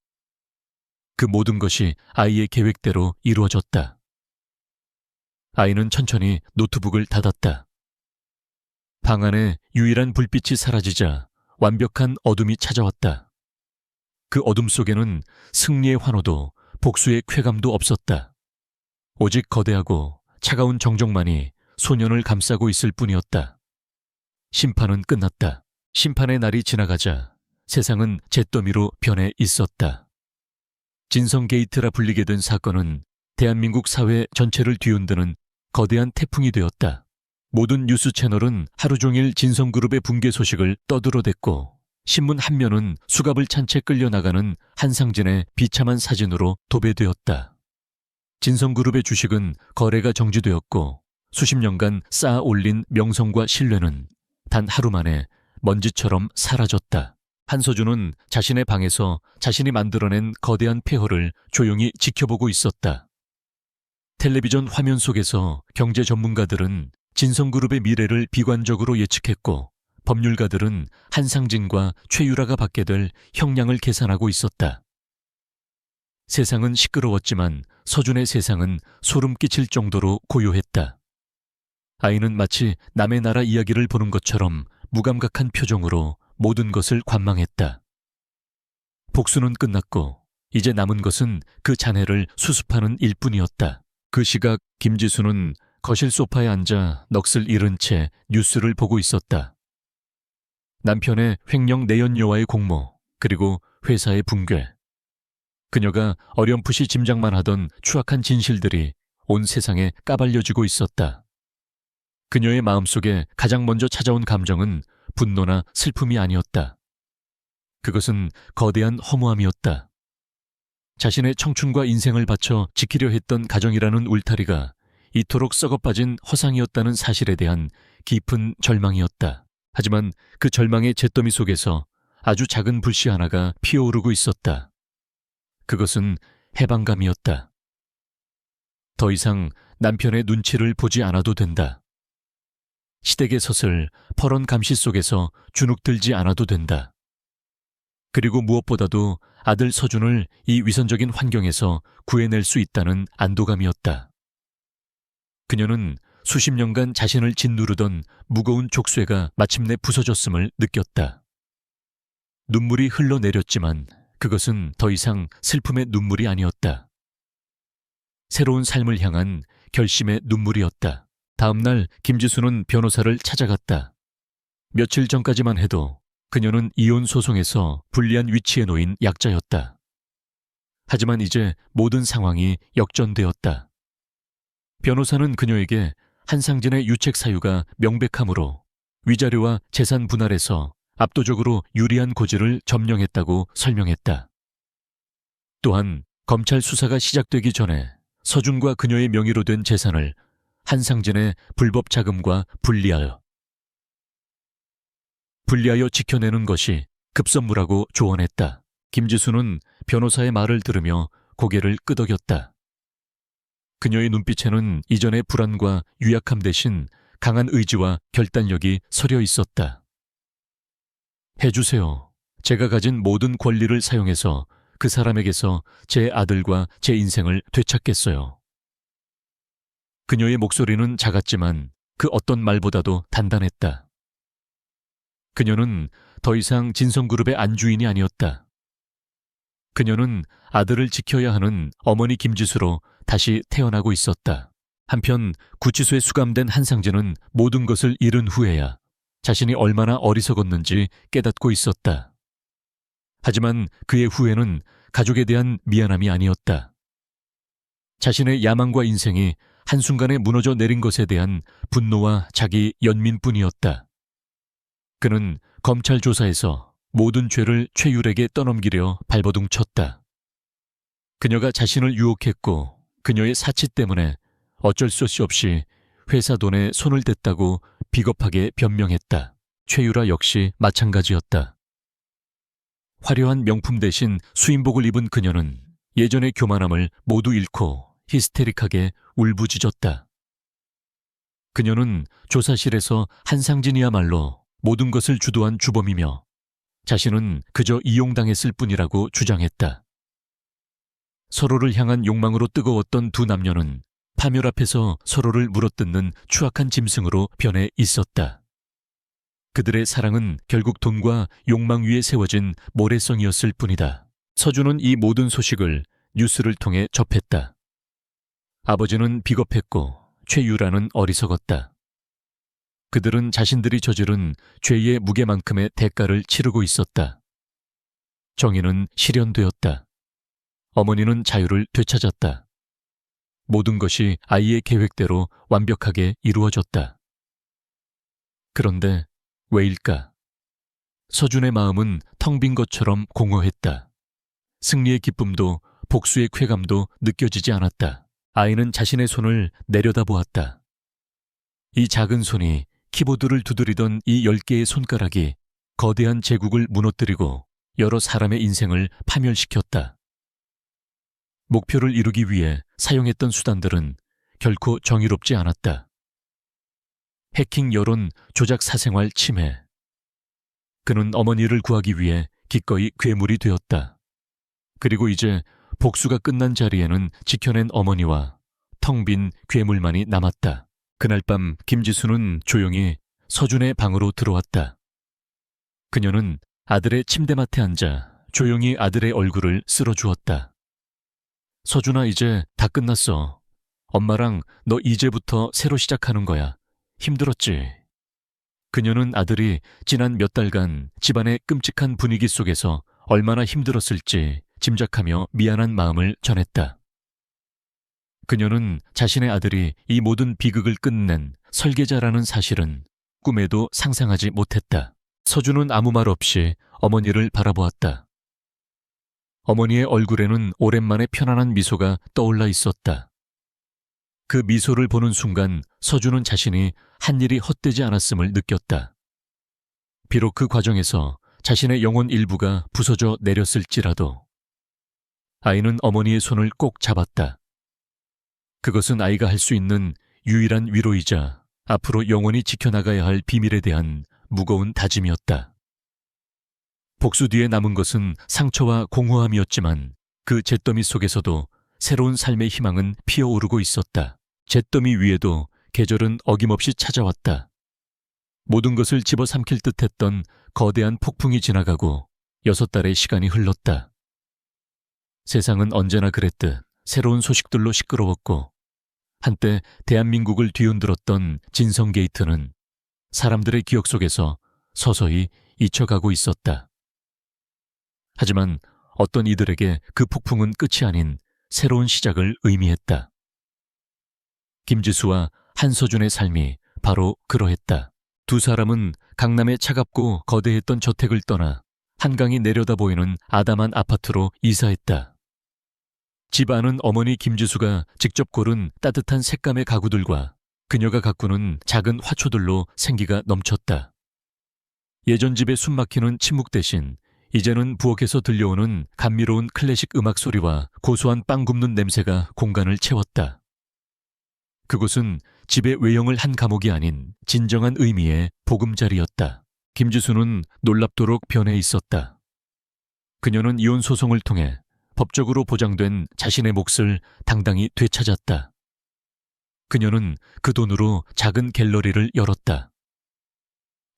그 모든 것이 아이의 계획대로 이루어졌다. 아이는 천천히 노트북을 닫았다. 방 안에 유일한 불빛이 사라지자 완벽한 어둠이 찾아왔다. 그 어둠 속에는 승리의 환호도 복수의 쾌감도 없었다. 오직 거대하고 차가운 정적만이 소년을 감싸고 있을 뿐이었다. 심판은 끝났다. 심판의 날이 지나가자 세상은 잿더미로 변해 있었다. 진성게이트라 불리게 된 사건은 대한민국 사회 전체를 뒤흔드는 거대한 태풍이 되었다. 모든 뉴스 채널은 하루 종일 진성그룹의 붕괴 소식을 떠들어댔고 신문 한 면은 수갑을 찬 채 끌려나가는 한상진의 비참한 사진으로 도배되었다. 진성그룹의 주식은 거래가 정지되었고 수십 년간 쌓아 올린 명성과 신뢰는 단 하루 만에 먼지처럼 사라졌다. 한서준은 자신의 방에서 자신이 만들어낸 거대한 폐허를 조용히 지켜보고 있었다. 텔레비전 화면 속에서 경제 전문가들은 진성그룹의 미래를 비관적으로 예측했고 법률가들은 한상진과 최유라가 받게 될 형량을 계산하고 있었다. 세상은 시끄러웠지만 서준의 세상은 소름 끼칠 정도로 고요했다. 아이는 마치 남의 나라 이야기를 보는 것처럼 무감각한 표정으로 모든 것을 관망했다. 복수는 끝났고 이제 남은 것은 그 잔해를 수습하는 일뿐이었다. 그 시각 김지수는 거실 소파에 앉아 넋을 잃은 채 뉴스를 보고 있었다. 남편의 횡령 내연녀와의 공모, 그리고 회사의 붕괴. 그녀가 어렴풋이 짐작만 하던 추악한 진실들이 온 세상에 까발려지고 있었다. 그녀의 마음속에 가장 먼저 찾아온 감정은 분노나 슬픔이 아니었다. 그것은 거대한 허무함이었다. 자신의 청춘과 인생을 바쳐 지키려 했던 가정이라는 울타리가 이토록 썩어빠진 허상이었다는 사실에 대한 깊은 절망이었다. 하지만 그 절망의 잿더미 속에서 아주 작은 불씨 하나가 피어오르고 있었다. 그것은 해방감이었다. 더 이상 남편의 눈치를 보지 않아도 된다. 시댁의 섯을 퍼런 감시 속에서 주눅들지 않아도 된다. 그리고 무엇보다도 아들 서준을 이 위선적인 환경에서 구해낼 수 있다는 안도감이었다. 그녀는 수십 년간 자신을 짓누르던 무거운 족쇄가 마침내 부서졌음을 느꼈다. 눈물이 흘러내렸지만 그것은 더 이상 슬픔의 눈물이 아니었다. 새로운 삶을 향한 결심의 눈물이었다. 다음 날 김지수는 변호사를 찾아갔다. 며칠 전까지만 해도 그녀는 이혼 소송에서 불리한 위치에 놓인 약자였다. 하지만 이제 모든 상황이 역전되었다. 변호사는 그녀에게 한상진의 유책 사유가 명백하므로 위자료와 재산 분할에서 압도적으로 유리한 고지를 점령했다고 설명했다. 또한 검찰 수사가 시작되기 전에 서준과 그녀의 명의로 된 재산을 한상진의 불법 자금과 분리하여 지켜내는 것이 급선무라고 조언했다. 김지수는 변호사의 말을 들으며 고개를 끄덕였다. 그녀의 눈빛에는 이전의 불안과 유약함 대신 강한 의지와 결단력이 서려 있었다. 해주세요. 제가 가진 모든 권리를 사용해서 그 사람에게서 제 아들과 제 인생을 되찾겠어요. 그녀의 목소리는 작았지만 그 어떤 말보다도 단단했다. 그녀는 더 이상 진성그룹의 안주인이 아니었다. 그녀는 아들을 지켜야 하는 어머니 김지수로 다시 태어나고 있었다. 한편 구치소에 수감된 한상진은 모든 것을 잃은 후에야 자신이 얼마나 어리석었는지 깨닫고 있었다. 하지만 그의 후회는 가족에 대한 미안함이 아니었다. 자신의 야망과 인생이 한순간에 무너져 내린 것에 대한 분노와 자기 연민뿐이었다. 그는 검찰 조사에서 모든 죄를 최율에게 떠넘기려 발버둥 쳤다. 그녀가 자신을 유혹했고 그녀의 사치 때문에 어쩔 수 없이 회사 돈에 손을 댔다고 비겁하게 변명했다. 최유라 역시 마찬가지였다. 화려한 명품 대신 수임복을 입은 그녀는 예전의 교만함을 모두 잃고 히스테릭하게 울부짖었다. 그녀는 조사실에서 한상진이야말로 모든 것을 주도한 주범이며 자신은 그저 이용당했을 뿐이라고 주장했다. 서로를 향한 욕망으로 뜨거웠던 두 남녀는 파멸 앞에서 서로를 물어뜯는 추악한 짐승으로 변해 있었다. 그들의 사랑은 결국 돈과 욕망 위에 세워진 모래성이었을 뿐이다. 서준은 이 모든 소식을 뉴스를 통해 접했다. 아버지는 비겁했고 최유라는 어리석었다. 그들은 자신들이 저지른 죄의 무게만큼의 대가를 치르고 있었다. 정의는 실현되었다. 어머니는 자유를 되찾았다. 모든 것이 아이의 계획대로 완벽하게 이루어졌다. 그런데 왜일까? 서준의 마음은 텅 빈 것처럼 공허했다. 승리의 기쁨도 복수의 쾌감도 느껴지지 않았다. 아이는 자신의 손을 내려다보았다. 이 작은 손이 키보드를 두드리던 이 10개의 손가락이 거대한 제국을 무너뜨리고 여러 사람의 인생을 파멸시켰다. 목표를 이루기 위해 사용했던 수단들은 결코 정의롭지 않았다. 해킹 여론, 조작 사생활 침해. 그는 어머니를 구하기 위해 기꺼이 괴물이 되었다. 그리고 이제 복수가 끝난 자리에는 지켜낸 어머니와 텅 빈 괴물만이 남았다. 그날 밤 김지수는 조용히 서준의 방으로 들어왔다. 그녀는 아들의 침대맡에 앉아 조용히 아들의 얼굴을 쓸어주었다. 서준아, 이제 다 끝났어. 엄마랑 너 이제부터 새로 시작하는 거야. 힘들었지? 그녀는 아들이 지난 몇 달간 집안의 끔찍한 분위기 속에서 얼마나 힘들었을지 짐작하며 미안한 마음을 전했다. 그녀는 자신의 아들이 이 모든 비극을 끝낸 설계자라는 사실은 꿈에도 상상하지 못했다. 서준은 아무 말 없이 어머니를 바라보았다. 어머니의 얼굴에는 오랜만에 편안한 미소가 떠올라 있었다. 그 미소를 보는 순간 서준은 자신이 한 일이 헛되지 않았음을 느꼈다. 비록 그 과정에서 자신의 영혼 일부가 부서져 내렸을지라도 아이는 어머니의 손을 꼭 잡았다. 그것은 아이가 할 수 있는 유일한 위로이자 앞으로 영원히 지켜나가야 할 비밀에 대한 무거운 다짐이었다. 복수 뒤에 남은 것은 상처와 공허함이었지만 그 잿더미 속에서도 새로운 삶의 희망은 피어오르고 있었다. 잿더미 위에도 계절은 어김없이 찾아왔다. 모든 것을 집어삼킬 듯했던 거대한 폭풍이 지나가고 6달의 시간이 흘렀다. 세상은 언제나 그랬듯 새로운 소식들로 시끄러웠고 한때 대한민국을 뒤흔들었던 진성게이트는 사람들의 기억 속에서 서서히 잊혀가고 있었다. 하지만 어떤 이들에게 그 폭풍은 끝이 아닌 새로운 시작을 의미했다. 김지수와 한서준의 삶이 바로 그러했다. 두 사람은 강남의 차갑고 거대했던 저택을 떠나 한강이 내려다 보이는 아담한 아파트로 이사했다. 집 안은 어머니 김지수가 직접 고른 따뜻한 색감의 가구들과 그녀가 가꾸는 작은 화초들로 생기가 넘쳤다. 예전 집의 숨막히는 침묵 대신 이제는 부엌에서 들려오는 감미로운 클래식 음악 소리와 고소한 빵 굽는 냄새가 공간을 채웠다. 그곳은 집의 외형을 한 감옥이 아닌 진정한 의미의 보금자리였다. 김지수는 놀랍도록 변해 있었다. 그녀는 이혼 소송을 통해 법적으로 보장된 자신의 몫을 당당히 되찾았다. 그녀는 그 돈으로 작은 갤러리를 열었다.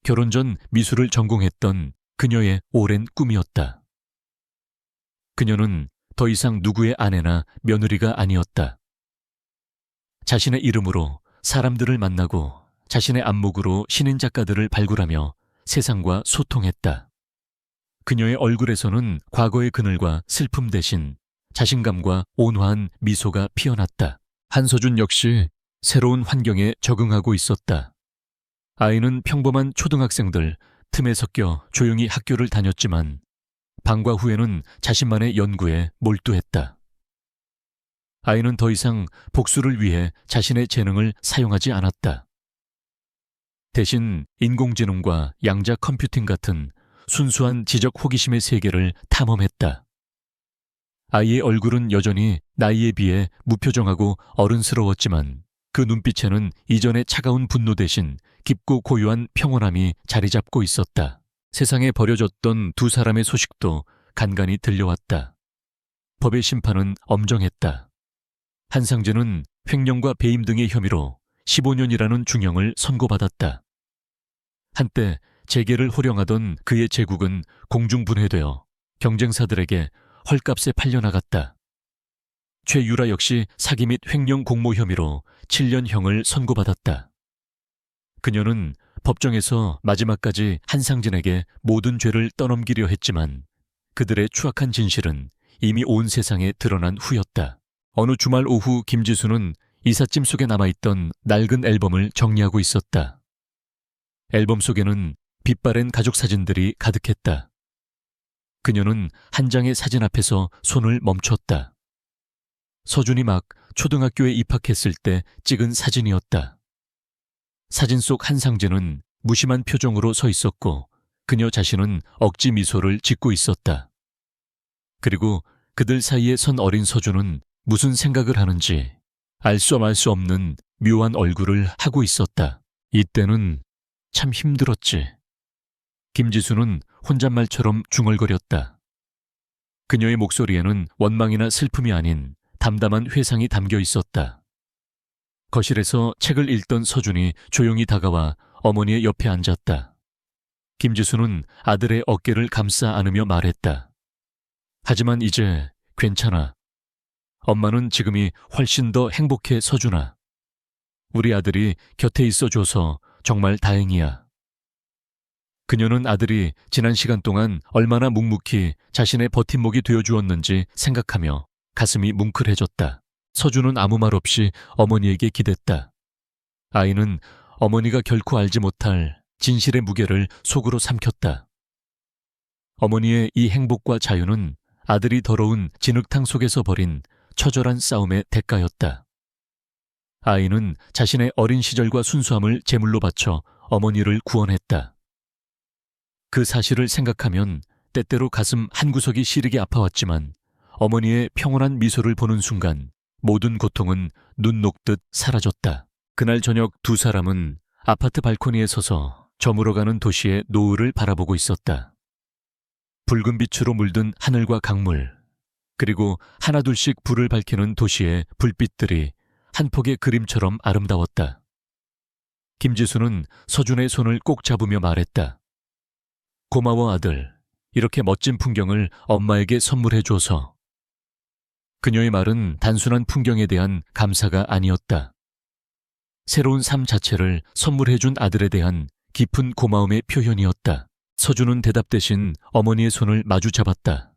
결혼 전 미술을 전공했던 그녀의 오랜 꿈이었다. 그녀는 더 이상 누구의 아내나 며느리가 아니었다. 자신의 이름으로 사람들을 만나고 자신의 안목으로 신인 작가들을 발굴하며 세상과 소통했다. 그녀의 얼굴에서는 과거의 그늘과 슬픔 대신 자신감과 온화한 미소가 피어났다. 한서준 역시 새로운 환경에 적응하고 있었다. 아이는 평범한 초등학생들 틈에 섞여 조용히 학교를 다녔지만 방과 후에는 자신만의 연구에 몰두했다. 아이는 더 이상 복수를 위해 자신의 재능을 사용하지 않았다. 대신 인공지능과 양자 컴퓨팅 같은 순수한 지적 호기심의 세계를 탐험했다. 아이의 얼굴은 여전히 나이에 비해 무표정하고 어른스러웠지만 그 눈빛에는 이전의 차가운 분노 대신 깊고 고요한 평온함이 자리 잡고 있었다. 세상에 버려졌던 두 사람의 소식도 간간히 들려왔다. 법의 심판은 엄정했다. 한상재는 횡령과 배임 등의 혐의로 15년이라는 중형을 선고받았다. 한때 재계를 호령하던 그의 제국은 공중분해되어 경쟁사들에게 헐값에 팔려나갔다. 최유라 역시 사기 및 횡령 공모 혐의로 7년형을 선고받았다. 그녀는 법정에서 마지막까지 한상진에게 모든 죄를 떠넘기려 했지만 그들의 추악한 진실은 이미 온 세상에 드러난 후였다. 어느 주말 오후 김지수는 이삿짐 속에 남아있던 낡은 앨범을 정리하고 있었다. 앨범 속에는 빛바랜 가족 사진들이 가득했다. 그녀는 한 장의 사진 앞에서 손을 멈췄다. 서준이 막 초등학교에 입학했을 때 찍은 사진이었다. 사진 속 한상진은 무심한 표정으로 서 있었고 그녀 자신은 억지 미소를 짓고 있었다. 그리고 그들 사이에 선 어린 서준은 무슨 생각을 하는지 알 수 없는 묘한 얼굴을 하고 있었다. 이때는 참 힘들었지. 김지수는 혼잣말처럼 중얼거렸다. 그녀의 목소리에는 원망이나 슬픔이 아닌 담담한 회상이 담겨 있었다. 거실에서 책을 읽던 서준이 조용히 다가와 어머니의 옆에 앉았다. 김지수는 아들의 어깨를 감싸 안으며 말했다. 하지만 이제 괜찮아. 엄마는 지금이 훨씬 더 행복해, 서준아. 우리 아들이 곁에 있어줘서 정말 다행이야. 그녀는 아들이 지난 시간 동안 얼마나 묵묵히 자신의 버팀목이 되어주었는지 생각하며 가슴이 뭉클해졌다. 서준은 아무 말 없이 어머니에게 기댔다. 아이는 어머니가 결코 알지 못할 진실의 무게를 속으로 삼켰다. 어머니의 이 행복과 자유는 아들이 더러운 진흙탕 속에서 벌인 처절한 싸움의 대가였다. 아이는 자신의 어린 시절과 순수함을 제물로 바쳐 어머니를 구원했다. 그 사실을 생각하면 때때로 가슴 한구석이 시리게 아파왔지만 어머니의 평온한 미소를 보는 순간 모든 고통은 눈 녹듯 사라졌다. 그날 저녁 두 사람은 아파트 발코니에 서서 저물어가는 도시의 노을을 바라보고 있었다. 붉은 빛으로 물든 하늘과 강물, 그리고 하나둘씩 불을 밝히는 도시의 불빛들이 한 폭의 그림처럼 아름다웠다. 김지수는 서준의 손을 꼭 잡으며 말했다. 고마워 아들, 이렇게 멋진 풍경을 엄마에게 선물해줘서. 그녀의 말은 단순한 풍경에 대한 감사가 아니었다. 새로운 삶 자체를 선물해준 아들에 대한 깊은 고마움의 표현이었다. 서준은 대답 대신 어머니의 손을 마주 잡았다.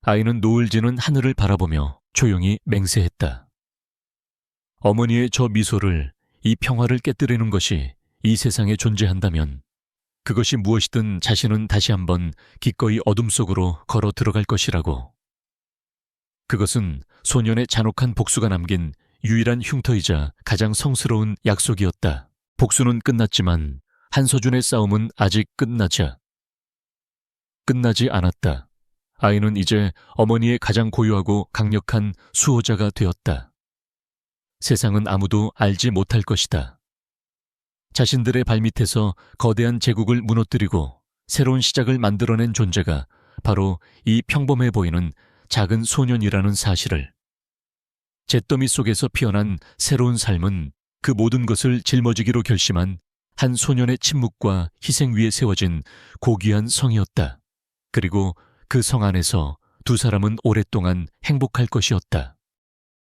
아이는 노을 지는 하늘을 바라보며 조용히 맹세했다. 어머니의 저 미소를, 이 평화를 깨뜨리는 것이 이 세상에 존재한다면 그것이 무엇이든 자신은 다시 한번 기꺼이 어둠 속으로 걸어 들어갈 것이라고. 그것은 소년의 잔혹한 복수가 남긴 유일한 흉터이자 가장 성스러운 약속이었다. 복수는 끝났지만 한서준의 싸움은 아직 끝나지 않았다. 아이는 이제 어머니의 가장 고유하고 강력한 수호자가 되었다. 세상은 아무도 알지 못할 것이다. 자신들의 발밑에서 거대한 제국을 무너뜨리고 새로운 시작을 만들어낸 존재가 바로 이 평범해 보이는 작은 소년이라는 사실을. 잿더미 속에서 피어난 새로운 삶은 그 모든 것을 짊어지기로 결심한 한 소년의 침묵과 희생 위에 세워진 고귀한 성이었다. 그리고 그 성 안에서 두 사람은 오랫동안 행복할 것이었다.